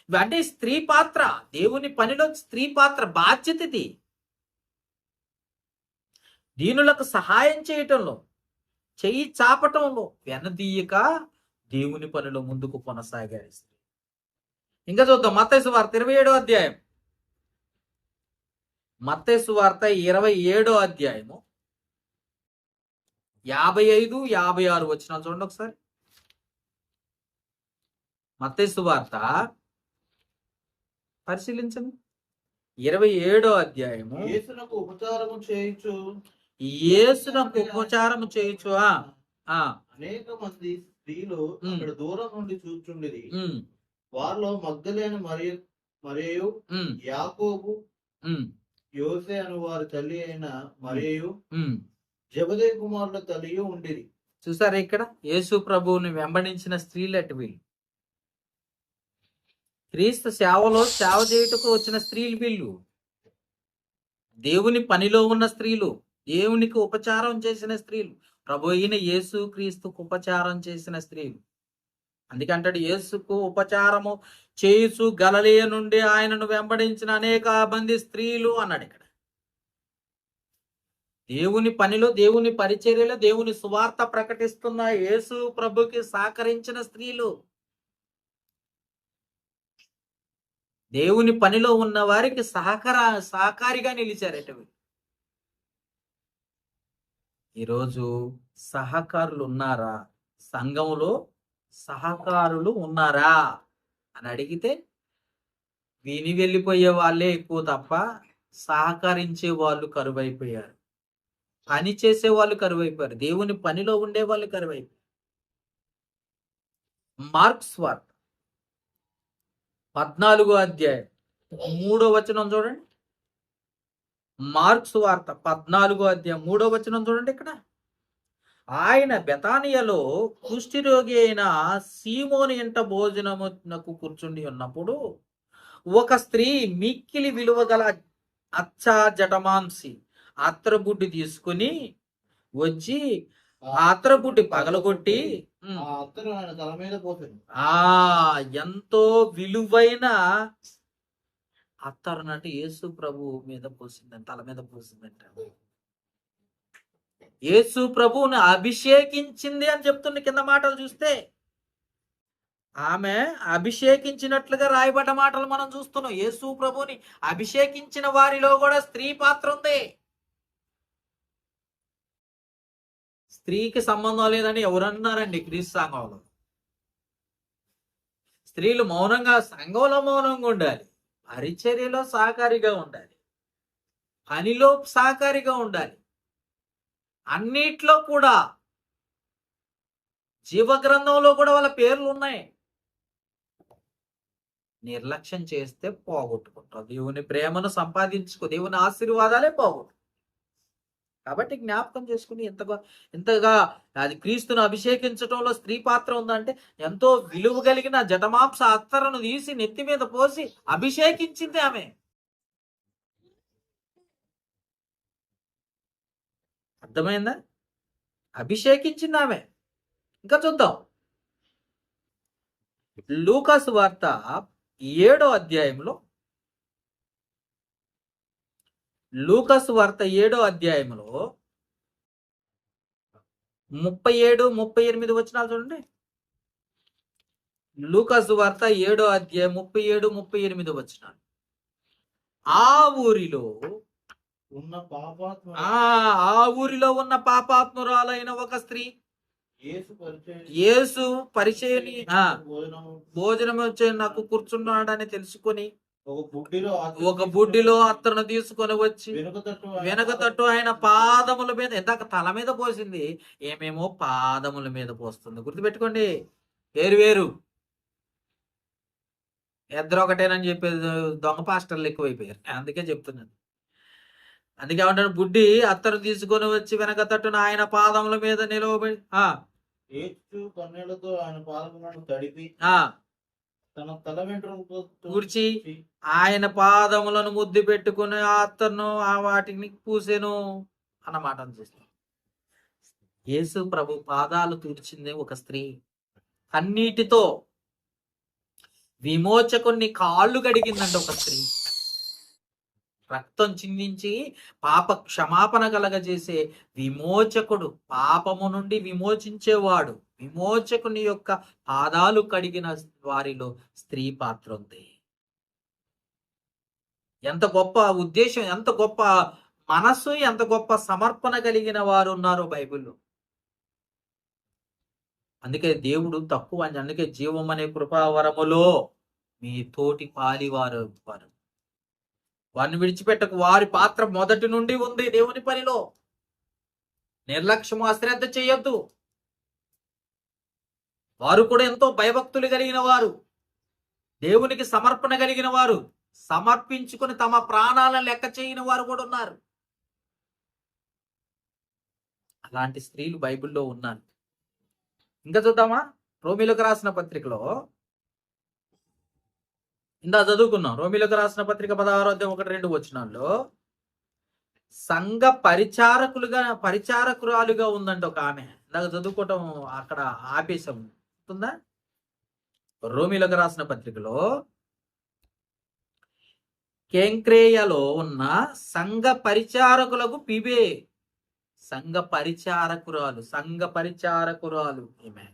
అంటే స్త్రీ పాత్ర, దేవుని పనిలో స్త్రీ పాత్ర బాధ్యత ఇది. దీనులకు సహాయం చేయటంలో, చెయ్యి చాపటంలో వెనదీయక దేవుని పనిలో ముందుకు కొనసాగారు స్త్రీ. ఇంకా చూద్దాం మత్తయి సువార్త 27వ అధ్యాయం. మత్తయి సువార్త 27వ అధ్యాయము 55, 56 వచనాలు చూడండి ఒకసారి. మత్తయి సువార్త పరిశీలించండి. 27వ అధ్యాయము. యేసునకు ఉపచారము చేయుచు అనేక మంది స్త్రీలు అక్కడ దూరం నుండి చూచుండిరి. వారిలో మగ్దలేని మరియు యాకోబు, యోసే అను వారి తల్లి అయిన మరియు జబదే కుమారుల తల్లియు ఉండిరి. చూసారా ఇక్కడ యేసు ప్రభువుని వెంబడించిన స్త్రీలటి వీళ్ళు. క్రీస్తు సేవలో సేవ చేయుటకు వచ్చిన స్త్రీలు వీళ్ళు. దేవుని పనిలో ఉన్న స్త్రీలు, దేవునికి ఉపచారం చేసిన స్త్రీలు, ప్రభు అయిన యేసు క్రీస్తుకు ఉపచారం చేసిన స్త్రీలు. అందుకంటాడు యేసుకు ఉపచారము చేయుచు గలిలయ నుండి ఆయనను వెంబడించిన అనేక మంది స్త్రీలు అన్నాడు ఇక్కడ. దేవుని పనిలో, దేవుని పరిచర్యలో, దేవుని సువార్త ప్రకటిస్తున్న యేసు ప్రభుకి సహకరించిన స్త్రీలు, దేవుని పనిలో ఉన్న వారికి సహకారిగా నిలిచారట. ఈరోజు సహకారులు ఉన్నారా? సంఘంలో సహకారులు ఉన్నారా అని అడిగితే విని వెళ్ళిపోయే వాళ్ళే ఎక్కువ తప్ప సహకరించే వాళ్ళు కరువైపోయారు. పని చేసే వాళ్ళు కరువైపోయారు. దేవుని పనిలో ఉండే వాళ్ళు కరువైపోయారు. మార్క్స్ వార్త 14వ అధ్యాయం 3వ వచనం చూడండి. మార్క్స్ వార్త 14వ అధ్యాయం 3వ వచనం చూడండి. ఇక్కడ ఆయన బెతానియలో కుష్ఠరోగి అయిన సీమోని ఇంట భోజనమునకు కూర్చుండి ఉన్నప్పుడు ఒక స్త్రీ మిక్కిలి విలువ గల అచ్చా జటమాంసి అత్తరబుడ్డి తీసుకుని వచ్చి అత్తరబుడ్డి పగలగొట్టి ఆ అత్తరు ఆయన తల మీద పోసింది. ఎంతో విలువైన అత్తరునంటే యేసు ప్రభు మీద పోసిందంట, తల మీద పోసిందంట. యేసు ప్రభువుని అభిషేకించింది అని చెప్తుంది కింద మాటలు చూస్తే. ఆమె అభిషేకించినట్లుగా రాయబడ్డ మాటలు మనం చూస్తున్నాం. యేసు ప్రభువుని అభిషేకించిన వారిలో కూడా స్త్రీ పాత్ర ఉంది. స్త్రీకి సంబంధం లేదని ఎవరన్నారండి క్రీస్తు సంఘంలో? స్త్రీలు మౌనంగా, సంఘంలో మౌనంగా ఉండాలి, పరిచర్యలో సహకారిగా ఉండాలి, పనిలో సహకారిగా ఉండాలి, అన్నిట్లో కూడా. జీవగ్రంథంలో కూడా వాళ్ళ పేర్లు ఉన్నాయి. నిర్లక్ష్యం చేస్తే పోగొట్టుకుంటాం. దేవుని ప్రేమను సంపాదించుకో, దేవుని ఆశీర్వాదాలే పోగొట్టు. కాబట్టి జ్ఞాపకం చేసుకుని ఎంతగా అది క్రీస్తును అభిషేకించడంలో స్త్రీ పాత్ర ఉందంటే, ఎంతో విలువ కలిగిన జటమాంస అత్తరును తీసి నెత్తి మీద పోసి అభిషేకించింది ఆమె. అర్థమైందా? అభిషేకించింది ఆమె. ఇంకా చూద్దాం. లూకాసు వార్త 7వ అధ్యాయంలో, లూకాసు వార్త 7వ అధ్యాయంలో 37-38 వచనాలు చూడండి. లూకాసు వార్త 7వ అధ్యాయం 37-38 వచనాలు. ఆ ఊరిలో ఉన్న పాపాత్మురాలైన ఒక స్త్రీ యేసు పరిచయని భోజనం నాకు కూర్చున్నాడని తెలుసుకొని ఒక బుడ్డిలో అత్తరును తీసుకొని వచ్చి వెనక తట్టు ఆయన పాదముల మీద, ఇందాక తల మీద పోసింది, ఏమేమో పాదముల మీద పోస్తుంది. గుర్తుపెట్టుకోండి, వేరు వేరు. ఇద్దరు ఒకటేనని చెప్పేది దొంగ పాస్టర్లు ఎక్కువైపోయారు. అందుకే చెప్తున్నాను. అందుకే ఏమంటాడు, బుడ్డి అత్తరు తీసుకొని వచ్చి వెనక తట్టున ఆయన పాదముల మీద నిలవబడి కన్నీళ్లతో ఆయన పాదములను తడిపి తన తల వెంట్రుకలతో తుడిచి ఆయన పాదములను ముద్దు పెట్టుకుని ఆ అత్తరును వాటిని పూసెను అన్నమాట చూస్తాం. యేసు ప్రభు పాదాలు తుడిచింది ఒక స్త్రీ. కన్నీటితో విమోచకుని కాళ్ళు కడిగిందంట ఒక స్త్రీ. రక్తం చిందించి పాప క్షమాపణ కలగజేసే విమోచకుడు, పాపము నుండి విమోచించేవాడు, విమోచకుని యొక్క పాదాలు కడిగిన వారిలో స్త్రీ పాత్ర ఉంది. ఎంత గొప్ప ఉద్దేశం, ఎంత గొప్ప మనస్సు, ఎంత గొప్ప సమర్పణ కలిగిన వారు ఉన్నారు బైబిల్లో. అందుకే దేవుడు తక్కువ, అందుకే జీవం అనే కృపావరములో మీ తోటి పాలివారు వారు, వారిని విడిచిపెట్టకు. వారి పాత్ర మొదటి నుండి ఉంది దేవుని పనిలో. నిర్లక్ష్యము, అశ్రద్ధ చేయొద్దు. వారు కూడా ఎంతో భయభక్తులు కలిగిన వారు, దేవునికి సమర్పణ కలిగిన వారు, సమర్పించుకుని తమ ప్రాణాలను లెక్క చేయని వారు కూడా ఉన్నారు. అలాంటి స్త్రీలు బైబిల్లో ఉన్నారు. ఇంకా చూద్దామా? రోమీలకు రాసిన పత్రికలో ఇందా చదువుకున్నాం. రోమీలకు రాసిన పత్రిక 16:1-2 వచనాల్లో సంఘ పరిచారకురాలుగా ఉందంట ఒక ఆమె. ఇందాక చదువుకోవటం అక్కడ ఆపేశం ఉందా? రోమీలకు రాసిన పత్రికలో కేంక్రేయలో ఉన్న సంఘ పరిచారకులకు పిబే, సంఘ పరిచారకురాలు ఈమె.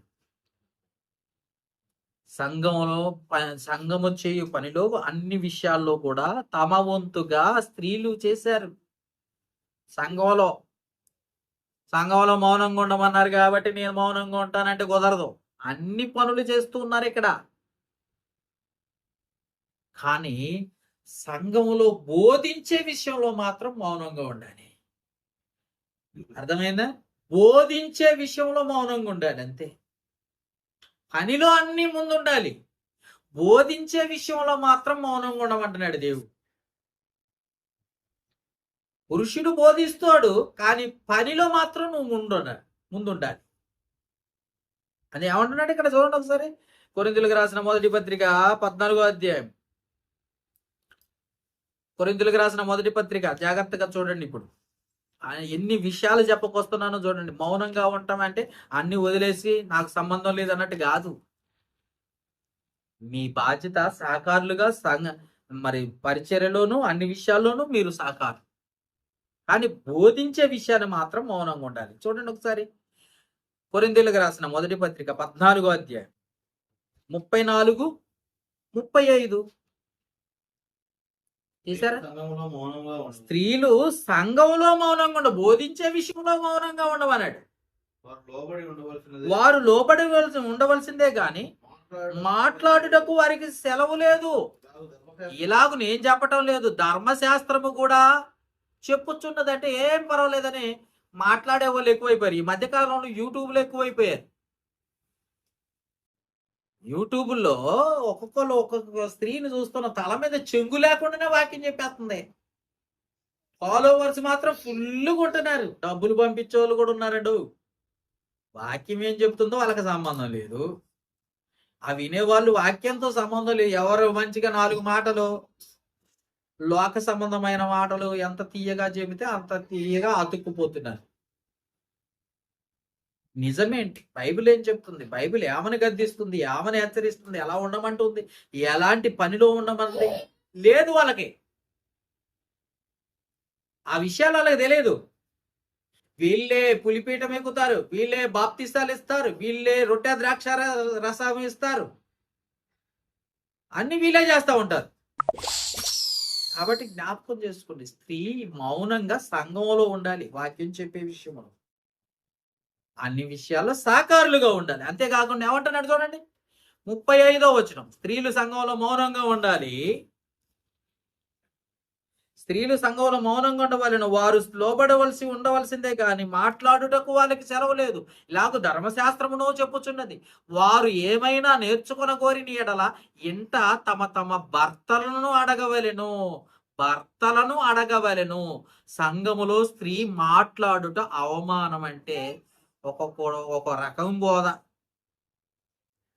సంఘము చేయు పనిలో అన్ని విషయాల్లో కూడా తమ వంతుగా స్త్రీలు చేశారు. సంఘంలో మౌనంగా ఉండమన్నారు కాబట్టి నేను మౌనంగా ఉంటానంటే కుదరదు. అన్ని పనులు చేస్తూ ఉన్నారు ఇక్కడ. కానీ సంఘములో బోధించే విషయంలో మాత్రం మౌనంగా ఉండాలి. అర్థమైందా? బోధించే విషయంలో మౌనంగా ఉండాలి అంతే. పనిలో అన్ని ముందుండాలి, బోధించే విషయంలో మాత్రం మౌనంగా ఉండమంటున్నాడు దేవుడు. పురుషుడు బోధిస్తాడు, కానీ పనిలో మాత్రం నువ్వు ముందుండాలి అని ఏమంటున్నాడు ఇక్కడ చూడండి ఒకసారి. కొరింథీయులకు రాసిన మొదటి పత్రిక 14వ అధ్యాయం. కొరింథీయులకు రాసిన మొదటి పత్రిక జాగ్రత్తగా చూడండి. ఇప్పుడు ఎన్ని విషయాలు చెప్పకొస్తున్నానో చూడండి. మౌనంగా ఉంటాం అంటే అన్ని వదిలేసి నాకు సంబంధం లేదు అన్నట్టు కాదు. మీ బాధ్యత సహకారులుగా మరి పరిచర్యలోను అన్ని విషయాల్లోనూ మీరు సహకారం, కానీ బోధించే విషయాన్ని మాత్రం మౌనంగా ఉండాలి. చూడండి ఒకసారి కొరింథీయులకు రాసిన మొదటి పత్రిక 14వ అధ్యాయం 34-35 చూసారా? స్త్రీలు సంఘంలో మౌనంగా బోధించే విషయంలో మౌనంగా ఉండమన్నాడు. వారు లోబడి ఉండవలసిందే గాని మాట్లాడుటకు వారికి సెలవు లేదు. ఇలాగ నేను చెప్పటం లేదు, ధర్మశాస్త్రము కూడా చెప్పుచున్నదంటే ఏం పర్వాలేదని మాట్లాడే వాళ్ళు ఎక్కువైపోయారు. ఈ మధ్యకాలంలో యూట్యూబ్లో ఎక్కువైపోయారు. యూట్యూబ్లో ఒక్కొక్క స్త్రీని చూస్తున్న తల మీద చెంగు లేకుండానే వాక్యం చెప్పేస్తుంది. ఫాలోవర్స్ మాత్రం ఫుల్గా ఉంటున్నారు. డబ్బులు పంపించే వాళ్ళు కూడా ఉన్నారండు. వాక్యం ఏం చెప్తుందో వాళ్ళకి సంబంధం లేదు. ఆ వినేవాళ్ళు వాక్యంతో సంబంధం లేదు. ఎవరు మంచిగా 4 మాటలు లోక సంబంధమైన మాటలు ఎంత తీయగా చెబితే అంత తీయగా అతుక్కుపోతున్నారు. నిజమేంటి? బైబిల్ ఏం చెప్తుంది? బైబిల్ ఏమని గద్దిస్తుంది, ఏమని హెచ్చరిస్తుంది, ఎలా ఉండమంటుంది, ఎలాంటి పనిలో ఉండమంది లేదు వాళ్ళకి. ఆ విషయాలు వాళ్ళకి తెలియదు. వీళ్ళే పులిపీఠం ఎక్కుతారు, వీళ్ళే బాప్తిస్తాలు ఇస్తారు, వీళ్ళే రొట్టె ద్రాక్ష రసం ఇస్తారు, అన్ని వీళ్ళే చేస్తూ ఉంటారు. కాబట్టి జ్ఞాపకం చేసుకోండి, స్త్రీ మౌనంగా సంఘంలో ఉండాలి. వాక్యం చెప్పే విషయంలో అన్ని విషయాల్లో సహకారులుగా ఉండాలి. అంతేకాకుండా ఏమంటున్నాడు చూడండి 35వ వచనం. స్త్రీలు సంఘంలో మౌనంగా ఉండాలి. స్త్రీలు సంఘంలో మౌనంగా ఉండవలెను, వారు లోబడవలసి ఉండవలసిందే కానీ మాట్లాడుటకు వాళ్ళకి సెలవు లేదు. ఇలాగ ధర్మశాస్త్రమునో చెప్పుచున్నది. వారు ఏమైనా నేర్చుకున కోరిన ఎడల ఇంట తమ భర్తలను అడగవలెను. సంఘములో స్త్రీ మాట్లాడుట అవమానం అంటే ఒక రకం బోధ.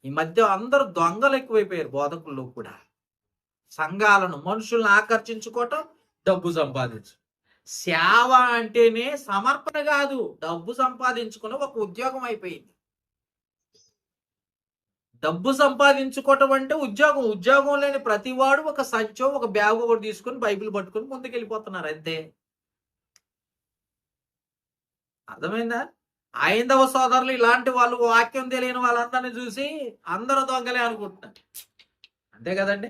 ఈ మధ్య అందరూ దొంగలు ఎక్కువైపోయారు. బోధకుల్లో కూడా సంఘాలను మనుషులను ఆకర్షించుకోవటం, డబ్బు సంపాదించు. సేవ అంటేనే సమర్పణ కాదు, డబ్బు సంపాదించుకుని ఒక ఉద్యోగం అయిపోయింది. డబ్బు సంపాదించుకోవటం అంటే ఉద్యోగం లేని ప్రతివాడు ఒక సంచో ఒక బ్యాగ్ ఒకటి తీసుకుని బైబిల్ పట్టుకుని ముందుకెళ్ళిపోతున్నారు అంతే. అర్థమైందా? ఐందవ సోదరులు ఇలాంటి వాళ్ళు, వాక్యం తెలియని వాళ్ళందరినీ చూసి అందరూ దొంగలే అనుకుంటున్నారు. అంతే కదండి?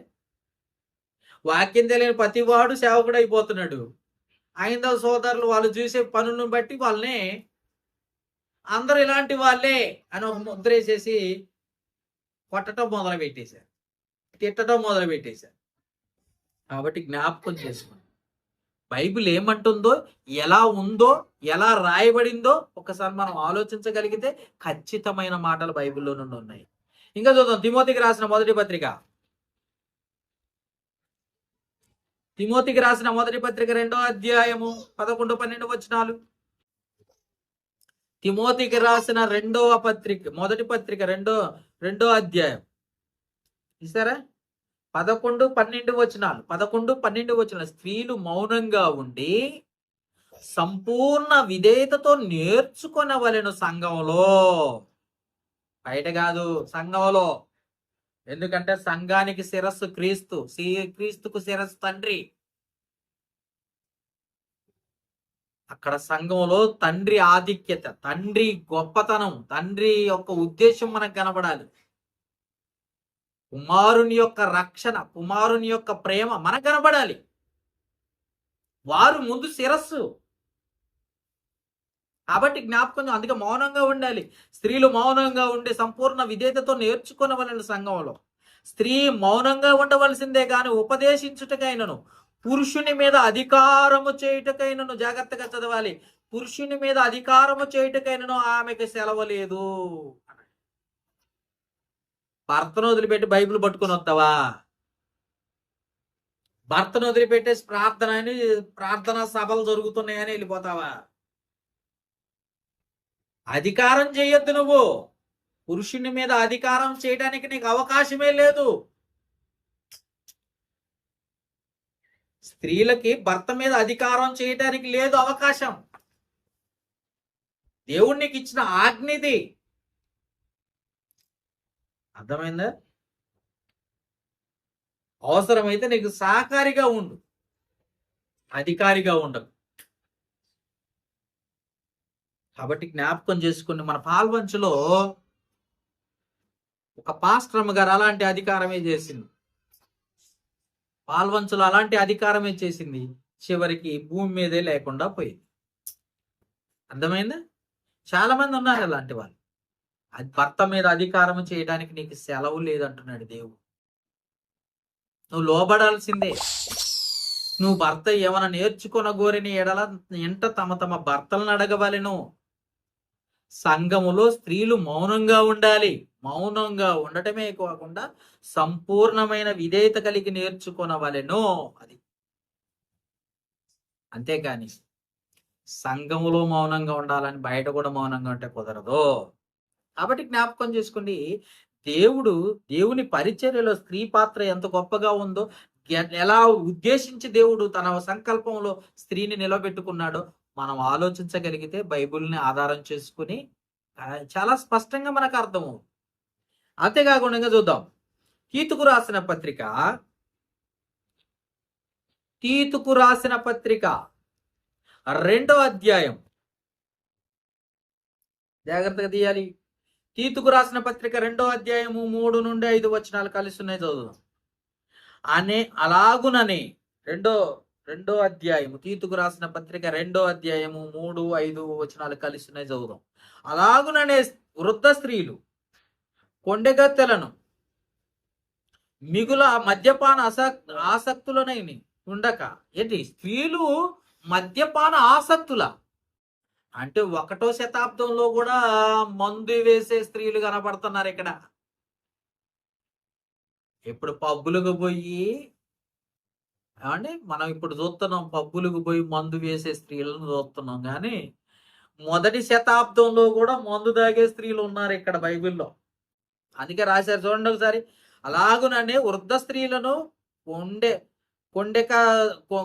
వాక్యం తెలియని ప్రతివాడు సేవకుడు అయిపోతున్నాడు. ఐందవ సోదరులు వాళ్ళు చూసే పనులను బట్టి వాళ్ళని అందరూ ఇలాంటి వాళ్ళే అని ఒక ముద్ర వేసేసి కొట్టడం మొదలు పెట్టేశారు, తిట్టడం మొదలు పెట్టేశారు. కాబట్టి జ్ఞాపకం చేసుకోండి, బైబిల్ ఏమంటుందో, ఎలా ఉందో, ఎలా రాయబడిందో ఒకసారి మనం ఆలోచించగలిగితే ఖచ్చితమైన మాటలు బైబిల్లో నుండి ఉన్నాయి. ఇంకా చూద్దాం తిమోతికి రాసిన మొదటి పత్రిక 2వ అధ్యాయము 11-12 వచనాలు. తిమోతికి రాసిన మొదటి పత్రిక రెండో అధ్యాయం చూసారా, 11-12 వచనాలు. 11-12 వచనాలు. స్త్రీలు మౌనంగా ఉండి సంపూర్ణ విధేయతతో నేర్చుకొనవలెను సంఘంలో, బయట కాదు, సంఘంలో. ఎందుకంటే సంఘానికి శిరస్సు క్రీస్తు, క్రీస్తుకు శిరస్సు తండ్రి. అక్కడ సంఘంలో తండ్రి ఆధిక్యత, తండ్రి గొప్పతనం, తండ్రి యొక్క ఉద్దేశం మనకు కనబడాలి. కుమారుని యొక్క రక్షణ, కుమారుని యొక్క ప్రేమ మనకు కనబడాలి. వారు ముందు శిరస్సు. కాబట్టి జ్ఞాపకం, అందుకే మౌనంగా ఉండాలి. స్త్రీలు మౌనంగా ఉండి సంపూర్ణ విధేయతతో నేర్చుకునవలెను సంఘంలో. స్త్రీ మౌనంగా ఉండవలసిందే కానీ ఉపదేశించుటకైనను, పురుషుని మీద అధికారము చేయుటకైనను, జాగ్రత్తగా చదవాలి, పురుషుని మీద అధికారము చేయుటకైనను ఆమెకు సెలవు లేదు. భర్తను వదిలిపెట్టి బైబిల్ పట్టుకుని వస్తావా? భర్తను వదిలిపెట్టేసి ప్రార్థనా సభలు జరుగుతున్నాయని వెళ్ళిపోతావా? అధికారం చేయొద్దు. నువ్వు పురుషుని మీద అధికారం చేయడానికి నీకు అవకాశమే లేదు. స్త్రీలకి భర్త మీద అధికారం చేయడానికి లేదు అవకాశం. దేవుడు నీకు ఇచ్చిన ఆజ్ఞది. అర్థమైందా? అవసరమైతే నీకు సహకారిగా ఉండు, అధికారిగా ఉండదు. కాబట్టి జ్ఞాపకం చేసుకుని, మన పాల్వంచులో ఒక పాస్టర్ గారు అలాంటి అధికారమే చేసింది. పాల్వంచులో అలాంటి అధికారమే చేసింది. చివరికి భూమి మీదే లేకుండా పోయింది. అర్థమైందా? చాలా మంది ఉన్నారు అలాంటి వాళ్ళు. అది భర్త మీద అధికారం చేయడానికి నీకు సెలవు లేదంటున్నాడు దేవుడు. నువ్వు లోబడాల్సిందే. నువ్వు భర్త ఏమైనా నేర్చుకొనగోరిని ఎడల ఎంట తమ తమ భర్తలను అడగవలెను. సంఘములో స్త్రీలు మౌనంగా ఉండాలి. మౌనంగా ఉండటమే కాకుండా సంపూర్ణమైన విధేయత కలిగి నేర్చుకొనవలెను. అది అంతేకాని సంఘములో మౌనంగా ఉండాలని బయట కూడా మౌనంగా ఉంటే కుదరదు. కాబట్టి జ్ఞాపకం చేసుకోండి, దేవుని పరిచర్యలో స్త్రీ పాత్ర ఎంత గొప్పగా ఉందో, ఎలా ఉద్దేశించి దేవుడు తన సంకల్పంలో స్త్రీని నిలబెట్టుకున్నాడో మనం ఆలోచించగలిగితే బైబిల్ని ఆధారం చేసుకుని చాలా స్పష్టంగా మనకు అర్థమవుతుంది. అంతేకాకుండా చూద్దాం, తీతుకు రాసిన పత్రిక 2వ అధ్యాయం. జాగ్రత్తగా తీయాలి. తీతుకు రాసిన పత్రిక 2వ అధ్యాయము 3-5 వచనాలు కలిసి ఉన్నాయి, చదువుదాం. అలాగుననే రెండో అధ్యాయము, తీతుకు రాసిన పత్రిక 2వ అధ్యాయము 3-5 వచనాలు కలిసి ఉన్నాయి, చదువుదాం. అలాగుననే వృద్ధ స్త్రీలు కొండెగత్తెలను మిగుల మద్యపాన ఆసక్తులనై ఉండక. ఏంటి? స్త్రీలు మద్యపాన ఆసక్తుల అంటే 1వ శతాబ్దంలో కూడా మందు వేసే స్త్రీలు కనపడుతున్నారు ఇక్కడ. ఇప్పుడు పబ్బులకు పోయి, ఏమండి, మనం ఇప్పుడు చూస్తున్నాం, పబ్బులకు పోయి మందు వేసే స్త్రీలను చూస్తున్నాం. కానీ 1వ శతాబ్దంలో కూడా మందు తాగే స్త్రీలు ఉన్నారు ఇక్కడ బైబిల్లో. అందుకే రాశారు, చూడండి ఒకసారి. అలాగుననే వృద్ధ స్త్రీలను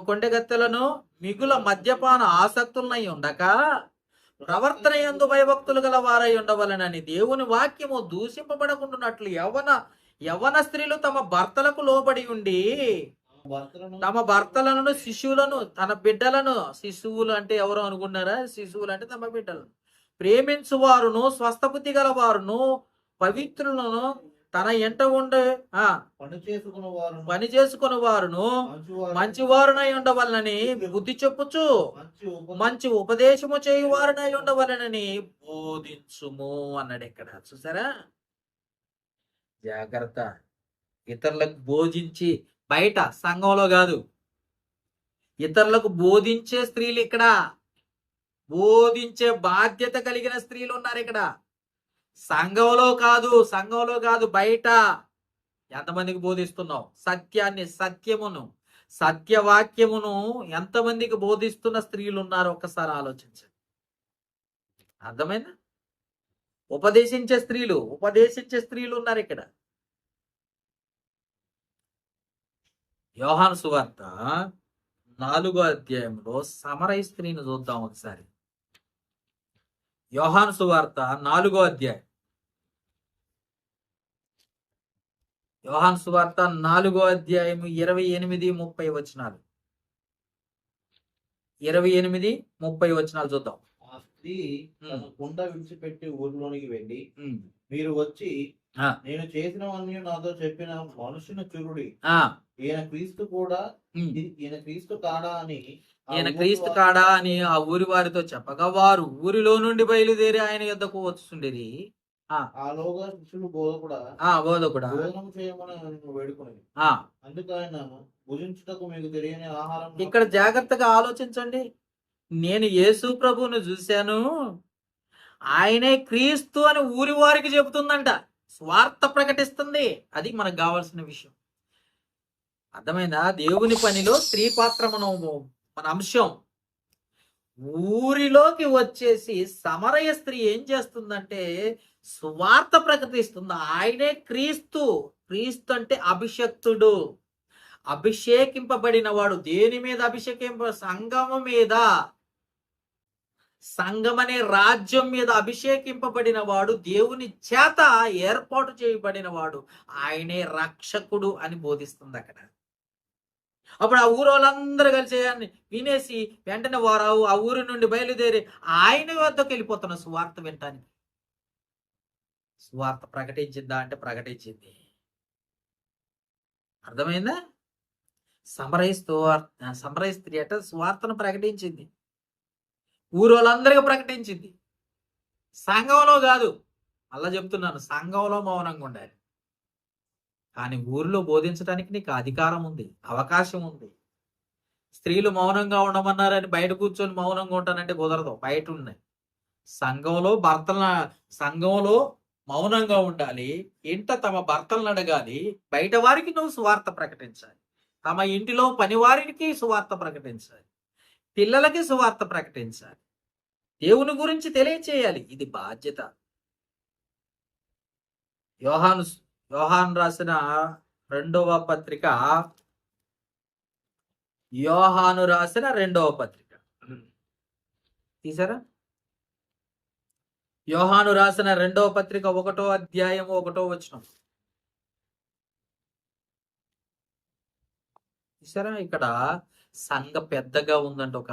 కొండెగత్తెలను మిగుల మద్యపాన ఆసక్తులనై ఉండక ప్రవర్తన యందు భయభక్తులు గల వారై ఉండవలనని దేవుని వాక్యము దూషింపబడకుండానట్లు యవ్వన స్త్రీలు తమ భర్తలకు లోబడి ఉండి తమ భర్తలను, శిశువులను, తన బిడ్డలను, శిశువులు అంటే ఎవరు అనుకున్నారా? శిశువులు అంటే తమ బిడ్డలను ప్రేమించువారును, స్వస్థబుద్ధి గల వారును, పవిత్రులను, తన ఎంట ఉండే పని చేసుకుని వారును మంచివారునై ఉండవలనని బుద్ధి చెప్పుచు మంచి ఉపదేశము చేయువారునై ఉండవలనని బోధించుము అన్నాడు ఇక్కడ. చూసారా? జాగ్రత్త. ఇతరులకు బోధించి, బయట సంఘంలో కాదు, ఇతరులకు బోధించే స్త్రీలు ఇక్కడ, బోధించే బాధ్యత కలిగిన స్త్రీలు ఉన్నారు ఇక్కడ. సంఘంలో కాదు, బయట ఎంతమందికి బోధిస్తున్నావు? సత్యమును, సత్యవాక్యమును ఎంతమందికి బోధిస్తున్న స్త్రీలు ఉన్నారు? ఒక్కసారి ఆలోచించండి. అర్థమైందా? ఉపదేశించే స్త్రీలు ఉన్నారు ఇక్కడ. యోహాను సువార్త 4వ అధ్యాయంలో సమరయ స్త్రీని చూద్దాం ఒకసారి. యోహాను సువార్త 4వ అధ్యాయం. యోహాను సువార్త 4వ అధ్యాయం 28-30 వచనాలు. 28-30 వచనాలు చూద్దాం. ఆ స్త్రీ తన కుండ విడిచిపెట్టి ఊరిలోనికి వెళ్ళి, ఉమ్. మీరు వచ్చి ఆ. నేను చేసినవన్నీ నాతో చెప్పిన మనుషుని చూడుడి, ఆ, ఈయన క్రీస్తు కూడా ఉమ్. ఈయన క్రీస్తు కాడా అని ఆ ఈయన ఊరి క్రీస్తు వారు కాడా అని ఆ ఊరి వారితో చెప్పగా వారు ఊరిలో నుండి బయలుదేరి ఆయన యొద్దకు వచ్చుండిరి. ఆలోగా శిష్యులు బోధకుడా బోధకుడా, భోజనం చేయమని ఆయన వేడుకునేది. ఆ, అందుకు ఆయన భుజించుటకు మీకు తెలియని ఆహారం ఇక్కడ జాగ్రత్తగా ఆలోచించండి. నేను యేసు ప్రభువును చూశాను, ఆయనే క్రీస్తు అని ఊరి వారికి చెబుతుందంట, స్వార్థ ప్రకటిస్తుంది. అది మనకు కావాల్సిన విషయం. అర్థమైందా? దేవుని పనిలో స్త్రీ పాత్ర మన అంశం. ఊరిలోకి వచ్చేసి సమరయ స్త్రీ ఏం చేస్తుందంటే సువార్త ప్రకటిస్తుంది. ఆయనే క్రీస్తు. క్రీస్తు అంటే అభిషక్తుడు, అభిషేకింపబడిన వాడు. దేని మీద సంఘము మీద, సంఘమనే రాజ్యం మీద అభిషేకింపబడిన వాడు, దేవుని చేత ఏర్పాటు చేయబడిన వాడు, ఆయనే రక్షకుడు అని బోధిస్తుంది అక్కడ. అప్పుడు ఆ ఊరు వాళ్ళందరూ కలిసి వినేసి వెంటనే వారు ఆ ఊరి నుండి బయలుదేరి ఆయన వద్దకు వెళ్ళిపోతున్న సువార్త వినటానికి. సువార్త ప్రకటించిందా అంటే ప్రకటించింది. అర్థమైందా? సమరయ స్త్రీ అంటే సువార్తను ప్రకటించింది, ఊరు వాళ్ళందరికీ ప్రకటించింది. సంఘంలో కాదు, అలా చెప్తున్నాను, సంఘంలో మౌనంగా ఉండాలి. కానీ ఊరిలో బోధించడానికి నీకు అధికారం ఉంది, అవకాశం ఉంది. స్త్రీలు మౌనంగా ఉండమన్నారని బయట కూర్చొని మౌనంగా ఉంటానంటే కుదరదు. బయట ఉన్నాయి. సంఘంలో మౌనంగా ఉండాలి. ఇంట తమ భర్తలను అడగాలి. బయట వారికి నువ్వు సువార్త ప్రకటించాలి. తమ ఇంటిలో పని వారికి సువార్త ప్రకటించాలి. పిల్లలకి సువార్త ప్రకటించాలి. దేవుని గురించి తెలియచేయాలి. ఇది బాధ్యత. యోహాను రాసిన 2వ పత్రిక, యోహాను రాసిన 2వ పత్రిక తీసారా? యోహాను రాసిన 2వ పత్రిక 1వ అధ్యాయం 1వ వచనం తీసారా? ఇక్కడ సంఘ పెద్దగా ఉందంట ఒక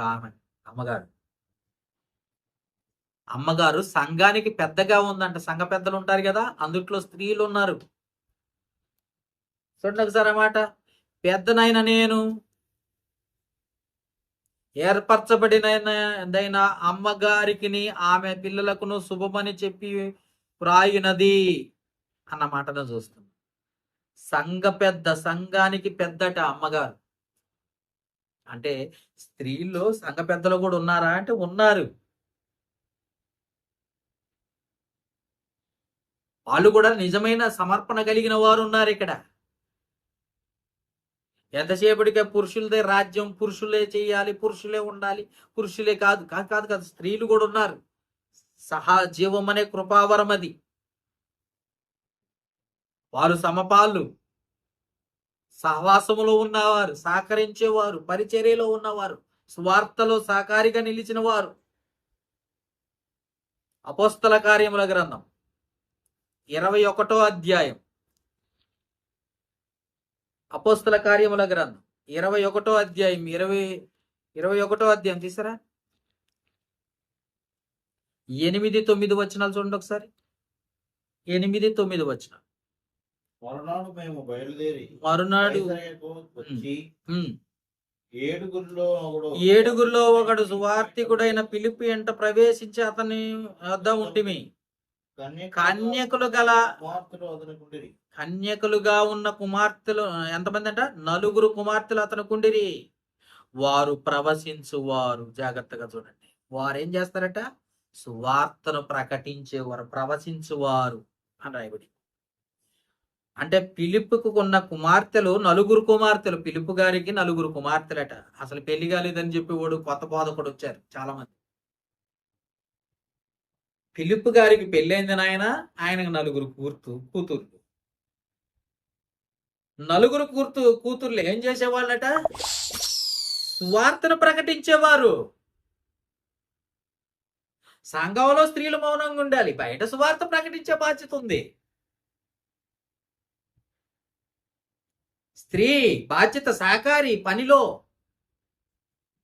అమ్మగారు సంఘానికి పెద్దగా ఉందంట. సంఘ పెద్దలు ఉంటారు కదా, అందుట్లో స్త్రీలు ఉన్నారు. చూడండి ఒకసారి మాట. పెద్దనైన నేను ఏర్పరచబడినదైన అమ్మగారికి ఆమె పిల్లలకును శుభమని చెప్పి వ్రాయినది అన్న మాటను చూస్తుంది. సంఘానికి పెద్దట అమ్మగారు. అంటే స్త్రీల్లో సంఘ పెద్దలు కూడా ఉన్నారా అంటే ఉన్నారు. వాళ్ళు కూడా నిజమైన సమర్పణ కలిగిన వారు ఉన్నారు ఇక్కడ. ఎంతసేపటికే పురుషులదే రాజ్యం, పురుషులే చేయాలి, పురుషులే ఉండాలి, పురుషులే కాదు కాదు కాదు కాదు స్త్రీలు కూడా ఉన్నారు. సహజీవం అనే కృపావరం అది. వారు సమపాళ్ళు, సహవాసములో ఉన్నవారు, సహకరించేవారు, పరిచర్యలో ఉన్నవారు, స్వార్థలో సహకారిగా నిలిచిన వారు. అపోస్తల కార్యముల గ్రంథం 21వ అధ్యాయం. అపోస్తల కార్యముల గ్రంథం 21వ అధ్యాయం 21వ అధ్యాయం తీసారా? 8-9 వచనాలు చూడండి ఒకసారి. 8-9 వచనాలు. మరునాడు మేము బయలుదేరి మరునాడు వచ్చి ఉమ్. ఏడుగురిలో ఒకడు సువార్తికుడైన ఫిలిప్పు ఎంట ప్రవేశించి అతని వద్ద ఉంటిమి. కన్యకులుగా ఉన్న కుమార్తెలు ఎంతమంది అంట? 9 కుమార్తెలు అతనుకుండిరి. వారు ప్రవశించువారు. జాగ్రత్తగా చూడండి. వారు ఏం చేస్తారట? సువార్తను ప్రకటించేవారు, ప్రవశించువారు అని రాయబడి. అంటే పిలుపుకు ఉన్న కుమార్తెలు 9 కుమార్తెలు. పిలుపు గారికి 9 కుమార్తెలట. అసలు పెళ్లి కాలేదని చెప్పి వాడు కొత్త బోధకుడు వచ్చారు చాలా మంది. ఫిలిప్ గారికి పెళ్ళైంది ఆయనకు నలుగురు కూతుర్లు. నలుగురు కూతుర్లు ఏం చేసేవాళ్ళట? సువార్తను ప్రకటించేవారు. సంఘంలో స్త్రీలు మౌనంగా ఉండాలి, బయట సువార్త ప్రకటించే బాధ్యత ఉంది. స్త్రీ బాధ్యత సహకారి పనిలో.